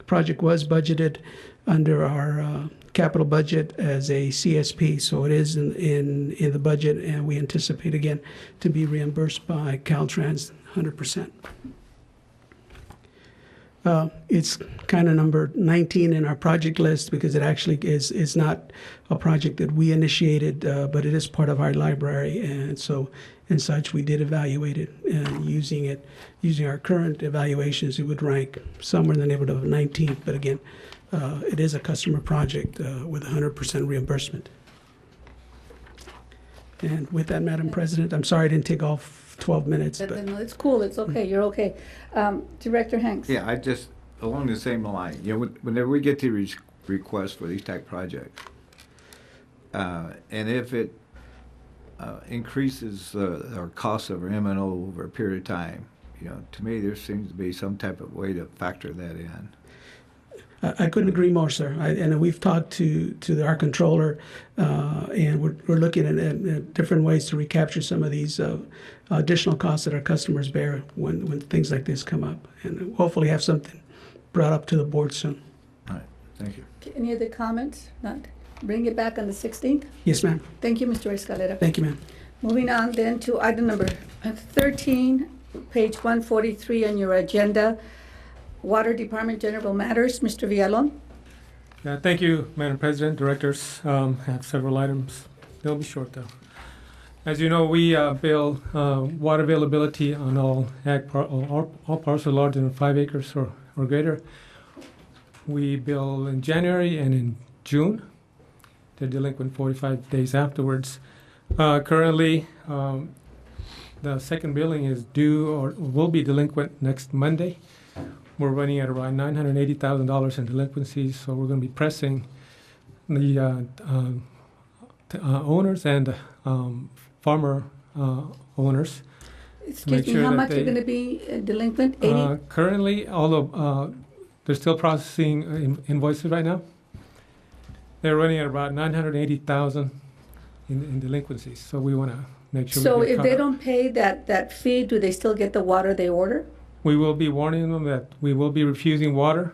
Project was budgeted under our capital budget as a CSP, so it is in the budget, and we anticipate again to be reimbursed by Caltrans 100%. It's kind of number 19 in our project list because it actually is not a project that we initiated, but it is part of our library, and so and such we did evaluate it, and using our current evaluations, it would rank somewhere in the neighborhood of 19th, but again, it is a customer project with 100% reimbursement. And with that, Madam President, I'm sorry I didn't take all 12 minutes. But No, it's cool. It's okay. You're okay. Director Hanks. Yeah, I just, along the same line, whenever we get the requests for these type projects, and if it increases our cost of our M&O over a period of time, to me there seems to be some type of way to factor that in. I couldn't agree more, sir. And we've talked to our controller, and we're looking at different ways to recapture some of these additional costs that our customers bear when things like this come up, and hopefully have something brought up to the board soon. All right, thank you. Any other comments? Not. Bring it back on the 16th? Yes, ma'am. Thank you, Mr. Escalera. Thank you, ma'am. Moving on then to item number 13, page 143 on your agenda, Water Department General Matters. Mr. Villalon. Thank you, Madam President, Directors. I have several items. They'll be short, though. As you know, we bill water availability on all parcels larger than 5 acres or greater. We bill in January and in June. They're delinquent 45 days afterwards. Currently, the second billing is due or will be delinquent next Monday. We're running at around $980,000 in delinquencies, so we're going to be pressing the owners and farmer owners. Excuse me, how much are going to be delinquent? 80? Currently, although they're still processing invoices right now, they're running at about $980,000 in delinquencies. So we want to make sure. So if they don't pay that fee, do they still get the water they order? We will be warning them that we will be refusing water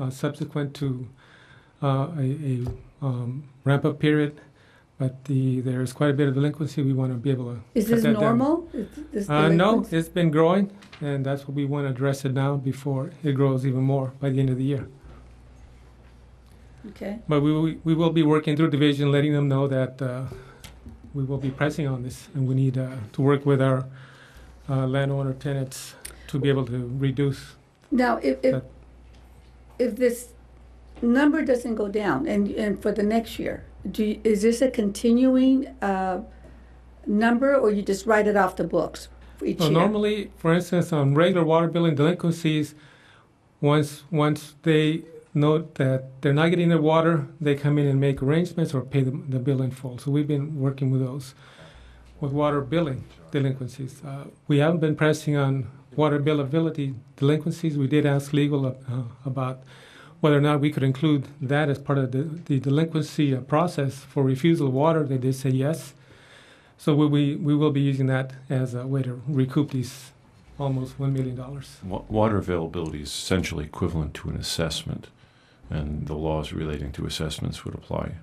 subsequent to a ramp-up period. But there is quite a bit of delinquency. We want to be able to. Is this normal? No, it's been growing, and that's what we want to address it now before it grows even more by the end of the year. Okay. But we will be working through division, letting them know that we will be pressing on this, and we need to work with our landowner tenants to be able to reduce. Now, if this number doesn't go down, and for the next year, is this a continuing number, or you just write it off the books for each year? Normally, for instance, on regular water billing delinquencies, once they note that they're not getting their water, they come in and make arrangements or pay the bill in full. So we've been working with those, with water billing delinquencies. We haven't been pressing on water billability delinquencies. We did ask legal about whether or not we could include that as part of the delinquency process for refusal of water. They did say yes. So we will be using that as a way to recoup these almost $1 million. Water availability is essentially equivalent to an assessment, and the laws relating to assessments would apply.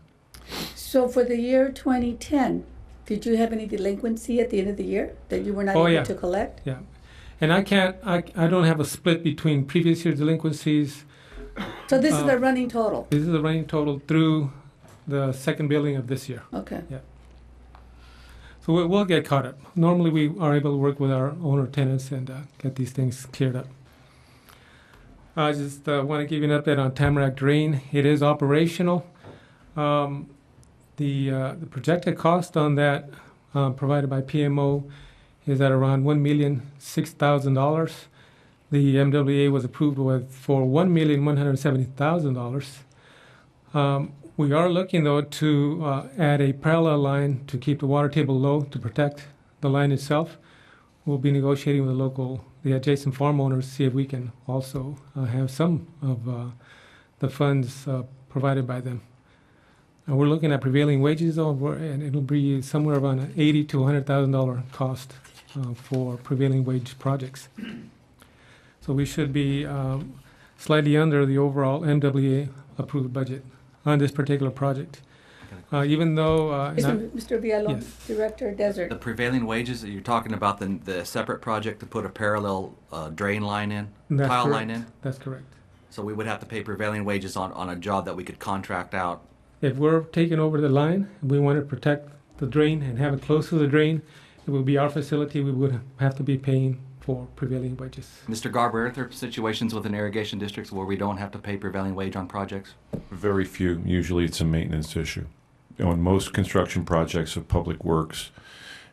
So for the year 2010, did you have any delinquency at the end of the year that you were not able to collect? Yeah. And I don't have a split between previous year delinquencies. So this is the running total? This is the running total through the second billing of this year. Okay. Yeah. So we'll get caught up. Normally we are able to work with our owner tenants and get these things cleared up. I just want to give you an update on Tamarack Drain. It is operational. The projected cost on that provided by PMO is at around $1,006,000. The MWA was approved for $1,170,000. We are looking, though, to add a parallel line to keep the water table low to protect the line itself. we'll be negotiating with the adjacent farm owners, see if we can also have some of the funds provided by them. We're looking at prevailing wages, and it'll be somewhere around an $80,000 to $100,000 cost for prevailing wage projects. So we should be slightly under the overall MWA approved budget on this particular project. Even though... Mr. Villalon, Yes. Director Desert. The prevailing wages that you're talking about, the separate project to put a parallel drain line in, That's tile correct. line in? That's correct. So we would have to pay prevailing wages on a job that we could contract out. If we're taking over the line, and we want to protect the drain and have it close to the drain, it will be our facility. We would have to be paying for prevailing wages. Mr. Garber, are there situations within irrigation districts where we don't have to pay prevailing wage on projects? Very few. Usually it's a maintenance issue. On most construction projects of public works,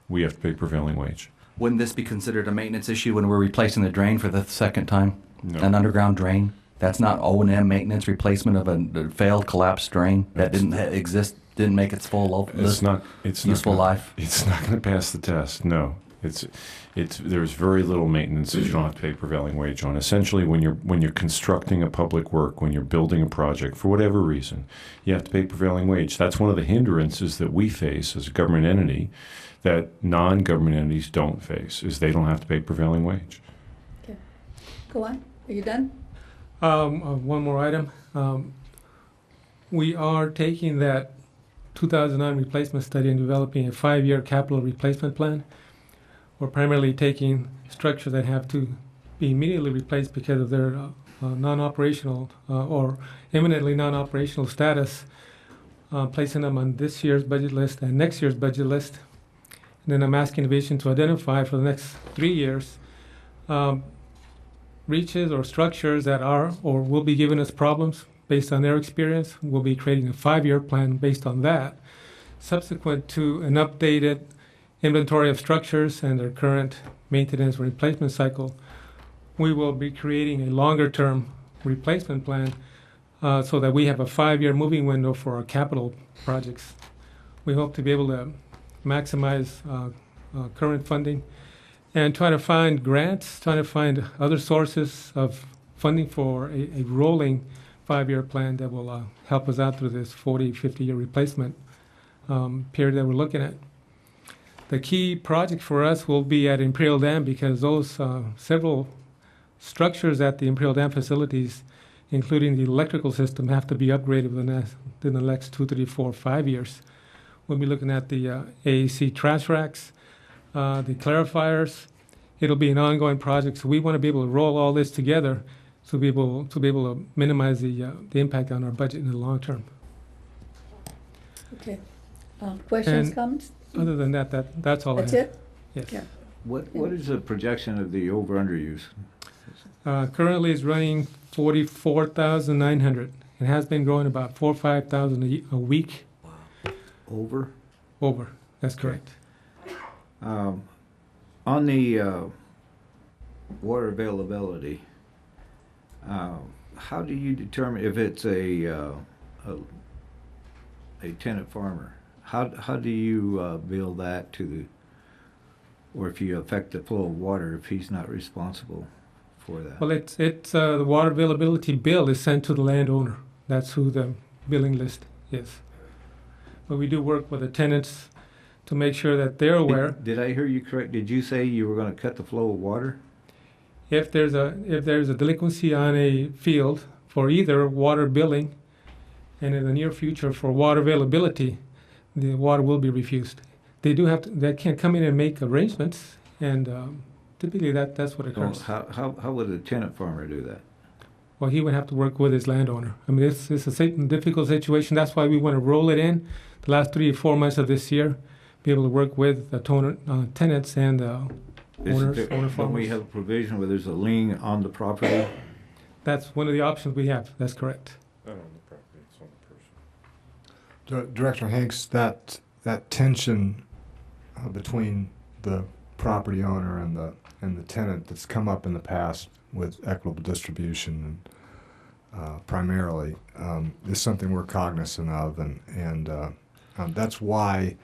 we have to pay prevailing wage. Wouldn't this be considered a maintenance issue when we're replacing the drain for the second time? No. An underground drain? That's not O&M maintenance, replacement of a failed, collapsed drain that didn't exist, didn't make its full useful life? It's not going to pass the test. No. There's very little maintenance that you don't have to pay prevailing wage on. Essentially, when you're constructing a public work, when you're building a project, for whatever reason, you have to pay prevailing wage. That's one of the hindrances that we face as a government entity that non-government entities don't face, is they don't have to pay prevailing wage. Okay. Go on. Are you done? One more item. We are taking that 2009 replacement study and developing a 5-year capital replacement plan. We're primarily taking structures that have to be immediately replaced because of their non-operational or imminently non-operational status, placing them on this year's budget list and next year's budget list. And then I'm asking the division to identify for the next 3 years reaches or structures that are or will be giving us problems based on their experience. We'll be creating a 5-year plan based on that. Subsequent to an updated inventory of structures and their current maintenance or replacement cycle, we will be creating a longer-term replacement plan so that we have a 5-year moving window for our capital projects. We hope to be able to maximize current funding and try to find grants, try to find other sources of funding for a rolling 5-year plan that will help us out through this 40, 50-year replacement period that we're looking at. The key project for us will be at Imperial Dam because those several structures at the Imperial Dam facilities, including the electrical system, have to be upgraded within the next 2, 3, 4, 5 years. We'll be looking at the AAC trash racks, the clarifiers. It'll be an ongoing project, so we want to be able to roll all this together to be able to minimize the impact on our budget in the long term. Okay. Questions, And comments? Other than that, that's all That's I have. it? Yes. Yeah. What is the projection of the over-under use? Currently, it's running 44,900. It has been growing about 4,000 or 5,000 a week. Over? Over. That's correct. On the water availability, how do you determine if it's a tenant farmer? How do you bill that to the, or if you affect the flow of water if he's not responsible for that? Well, it's the water availability bill is sent to the landowner. That's who the billing list is. But we do work with the tenants to make sure that they're aware. Did I hear you correct? Did you say you were going to cut the flow of water? If there's a delinquency on a field for either water billing and in the near future for water availability, the water will be refused. They can't come in and make arrangements, and typically that's what occurs. How would a tenant farmer do that? Well, he would have to work with his landowner. I mean, it's a difficult situation. That's why we want to roll it in the last 3 or 4 months of this year, be able to work with the tenants and owner farmers. Don't we have a provision where there's a lien on the property? That's one of the options we have. That's correct. Not on the property, it's on the person. Director Hanks, that tension between the property owner and the tenant that's come up in the past with equitable distribution primarily is something we're cognizant of, and that's why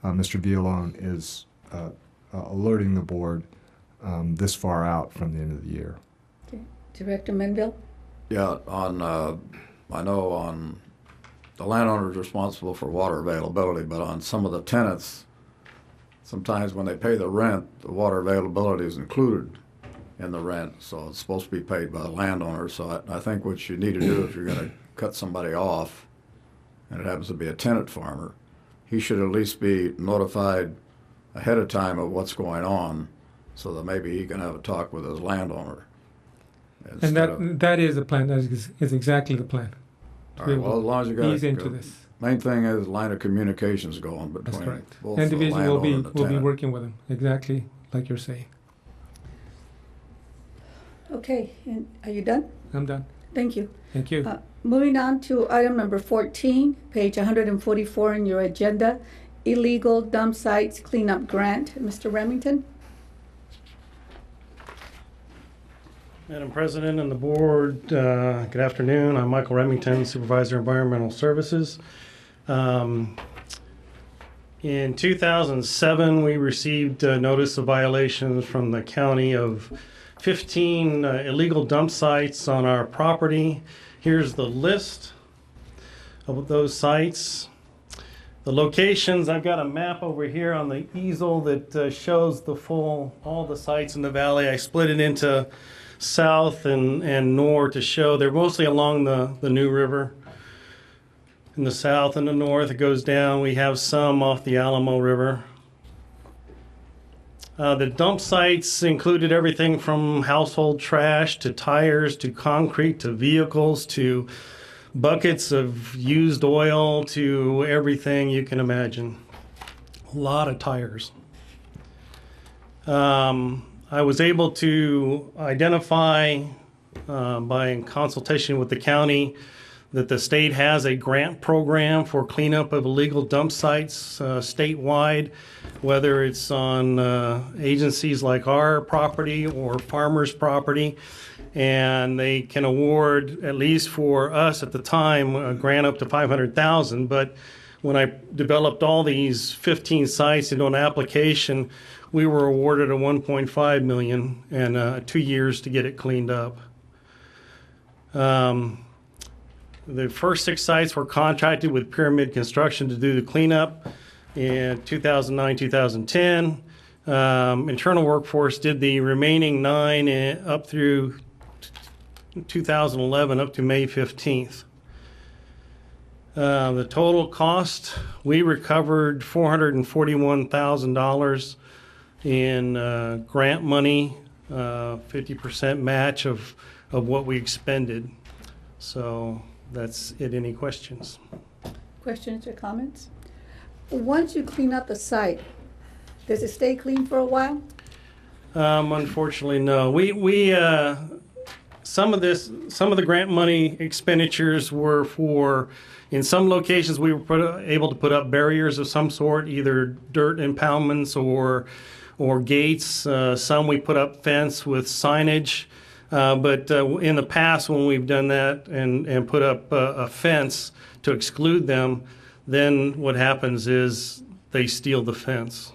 Mr. Villalon is alerting the board this far out from the end of the year. Okay. Director Menville? Yeah, I know on the landowner is responsible for water availability, but on some of the tenants, sometimes when they pay the rent, the water availability is included in the rent, so it's supposed to be paid by the landowner. So I think what you need to do if you're going to cut somebody off, and it happens to be a tenant farmer, he should at least be notified ahead of time of what's going on, so that maybe he can have a talk with his landowner. And that is the plan. That is exactly the plan. All right, well, as long as you got ease into this. Main thing is line of communications going That's between correct. both And the division landowner and the will be tenant. working with them exactly like you're saying. Okay, and are you done? I'm done. Thank you. Thank you. Moving on to item number 14, page 144 in your agenda, illegal dump sites cleanup grant. Mr. Remington? Madam President and the board, good afternoon. I'm Michael Remington, Supervisor Environmental Services. In 2007, we received notice of violations from the county of 15 illegal dump sites on our property. Here's the list of those sites. The locations, I've got a map over here on the easel that shows all the sites in the valley. I split it into south and north to show they're mostly along the New River. In the south and the north, it goes down. We have some off the Alamo River. The dump sites included everything from household trash to tires to concrete to vehicles to buckets of used oil to everything you can imagine. A lot of tires. I was able to identify by consultation with the county that the state has a grant program for cleanup of illegal dump sites statewide, whether it's on agencies like our property or farmers' property. And they can award, at least for us at the time, a grant up to $500,000. But when I developed all these 15 sites into an application, we were awarded a $1.5 million and 2 years to get it cleaned up. The first 6 sites were contracted with Pyramid Construction to do the cleanup in 2009, 2010. Internal Workforce did the remaining 9 up through 2011, up to May 15th. The total cost, we recovered $441,000 in grant money, 50% match of what we expended. So that's it. Any questions? Questions or comments? Once you clean up a site, does it stay clean for a while? Unfortunately, no. We some of the grant money expenditures were for, in some locations we were able to put up barriers of some sort, either dirt impoundments or gates. Some we put up fence with signage. But in the past, when we've done that and put up a fence to exclude them, then what happens is they steal the fence.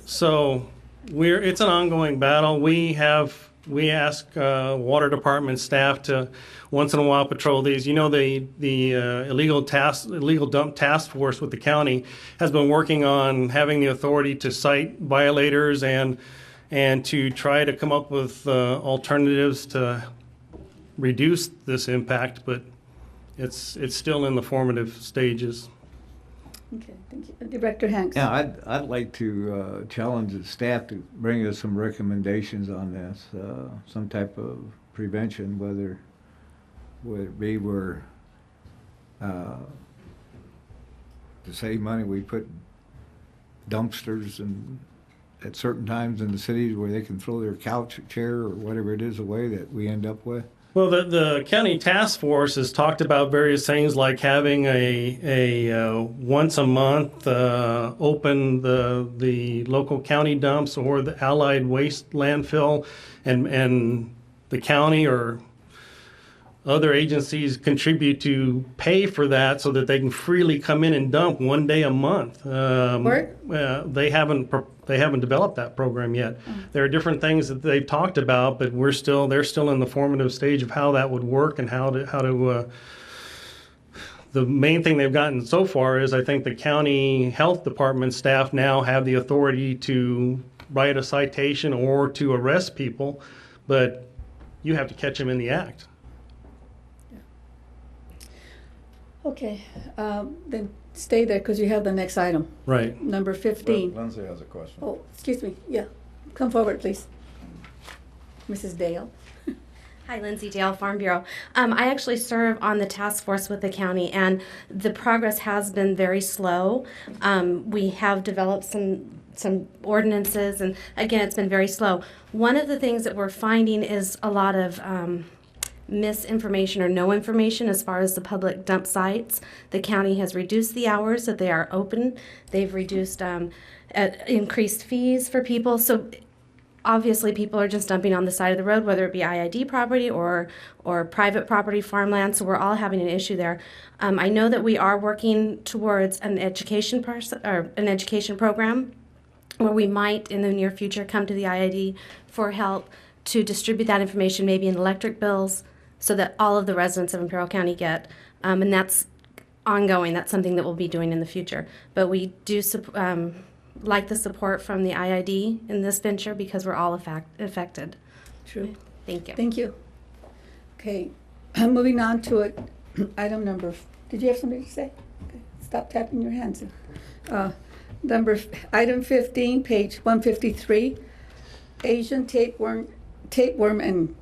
So it's an ongoing battle. We ask water department staff to once in a while patrol these. You know, the illegal dump task force with the county has been working on having the authority to cite violators and to try to come up with alternatives to reduce this impact, but it's still in the formative stages. Okay, thank you. Director Hanks. Yeah, I'd like to challenge the staff to bring us some recommendations on this, some type of prevention, whether it be where to save money we put dumpsters and at certain times in the cities where they can throw their couch, chair, or whatever it is away that we end up with. Well, the county task force has talked about various things like having a once a month open the local county dumps or the Allied Waste landfill, and the county or other agencies contribute to pay for that so that they can freely come in and dump one day a month. They haven't They haven't developed that program yet. There are different things that they've talked about, but they're still in the formative stage of how that would work and how to. The main thing they've gotten so far is I think the county health department staff now have the authority to write a citation or to arrest people, but you have to catch them in the act. Okay, then stay there because you have the next item. Right. Number 15. Lindsay has a question. Oh, excuse me. Yeah. Come forward, please. Mrs. Dale. Hi, Lindsay Dale, Farm Bureau. I actually serve on the task force with the county, and the progress has been very slow. We have developed some ordinances, and again, it's been very slow. One of the things that we're finding is a lot of misinformation or no information as far as the public dump sites. The county has reduced the hours that they are open. They've reduced increased fees for people. So obviously people are just dumping on the side of the road, whether it be IID property or private property, farmland. So we're all having an issue there. I know that we are working towards an education program where we might in the near future come to the IID for help to distribute that information, maybe in electric bills, so that all of the residents of Imperial County get. And that's ongoing. That's something that we'll be doing in the future. But we do like the support from the IID in this venture because we're all affected. True. Thank you. Thank you. Okay, moving on to it. Item number. Did you have something to say? Okay. Stop tapping your hands. Item 15, page 153. Asian tapeworm and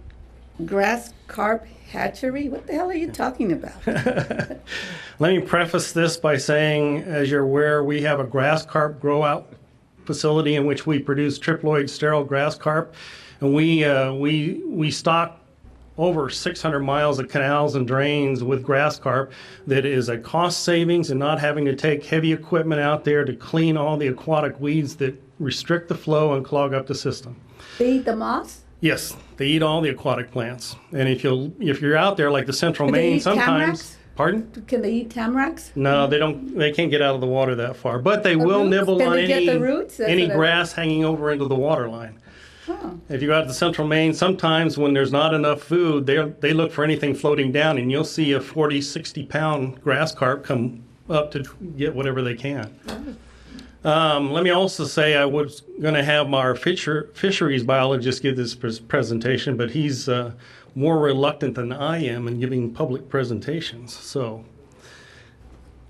grass carp hatchery. What the hell are you talking about? Let me preface this by saying, as you're aware, we have a grass carp grow-out facility in which we produce triploid sterile grass carp, and we stock over 600 miles of canals and drains with grass carp. That is a cost savings and not having to take heavy equipment out there to clean all the aquatic weeds that restrict the flow and clog up the system. They eat the moss? Yes, they eat all the aquatic plants. And if you're out there like the Central Can they Maine, eat sometimes. tamaracks? Pardon? Can they eat tamaracks? No, they don't. They can't get out of the water that far. But they will roots? nibble Can on they get the roots? That's any what I- grass hanging over into the water line. Oh. If you go out to Central Maine, sometimes when there's not enough food, they look for anything floating down, and you'll see a 40, 60-pound grass carp come up to get whatever they can. Let me also say I was going to have our fisheries biologist give this presentation, but he's more reluctant than I am in giving public presentations. So,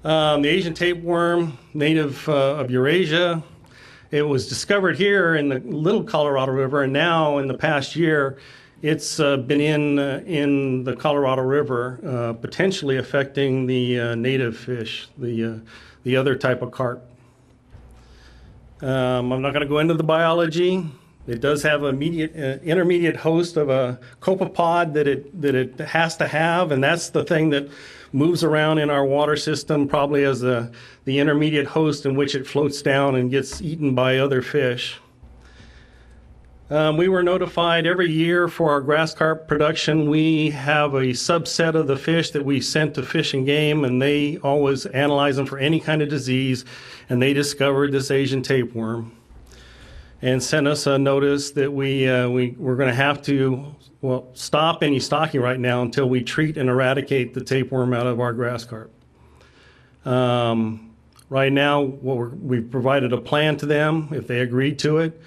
the Asian tapeworm, native of Eurasia, it was discovered here in the Little Colorado River, and now in the past year, it's been in the Colorado River, potentially affecting the native fish, the other type of carp. I'm not going to go into the biology. It does have an intermediate host of a copepod that it has to have, and that's the thing that moves around in our water system, probably as the intermediate host in which it floats down and gets eaten by other fish. We were notified every year for our grass carp production. We have a subset of the fish that we sent to Fish and Game, and they always analyze them for any kind of disease, and they discovered this Asian tapeworm and sent us a notice that we're going to have to stop any stocking right now until we treat and eradicate the tapeworm out of our grass carp. Right now, we've provided a plan to them. If they agreed to it,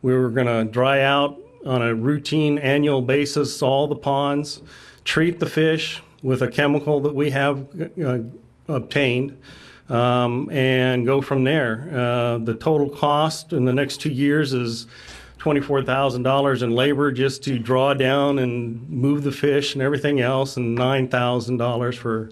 we were going to dry out on a routine annual basis all the ponds, treat the fish with a chemical that we have obtained, and go from there. The total cost in the next 2 years is $24,000 in labor just to draw down and move the fish and everything else, and $9,000 for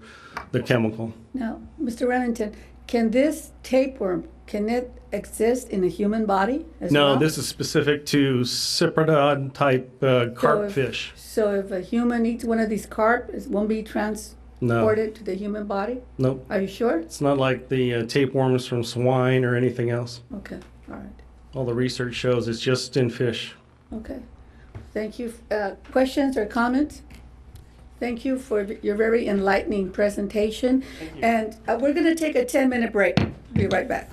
the chemical. Now, Mr. Remington, can this tapeworm, can it exist in a human body as well? No, this is specific to cyprinid type carp fish. So if a human eats one of these carp, it won't be transported to the human body? Nope. Are you sure? It's not like the tapeworms from swine or anything else. Okay, all right. All the research shows it's just in fish. Okay, thank you. Questions or comments? Thank you for your very enlightening presentation. And we're going to take a 10-minute break. Be right back.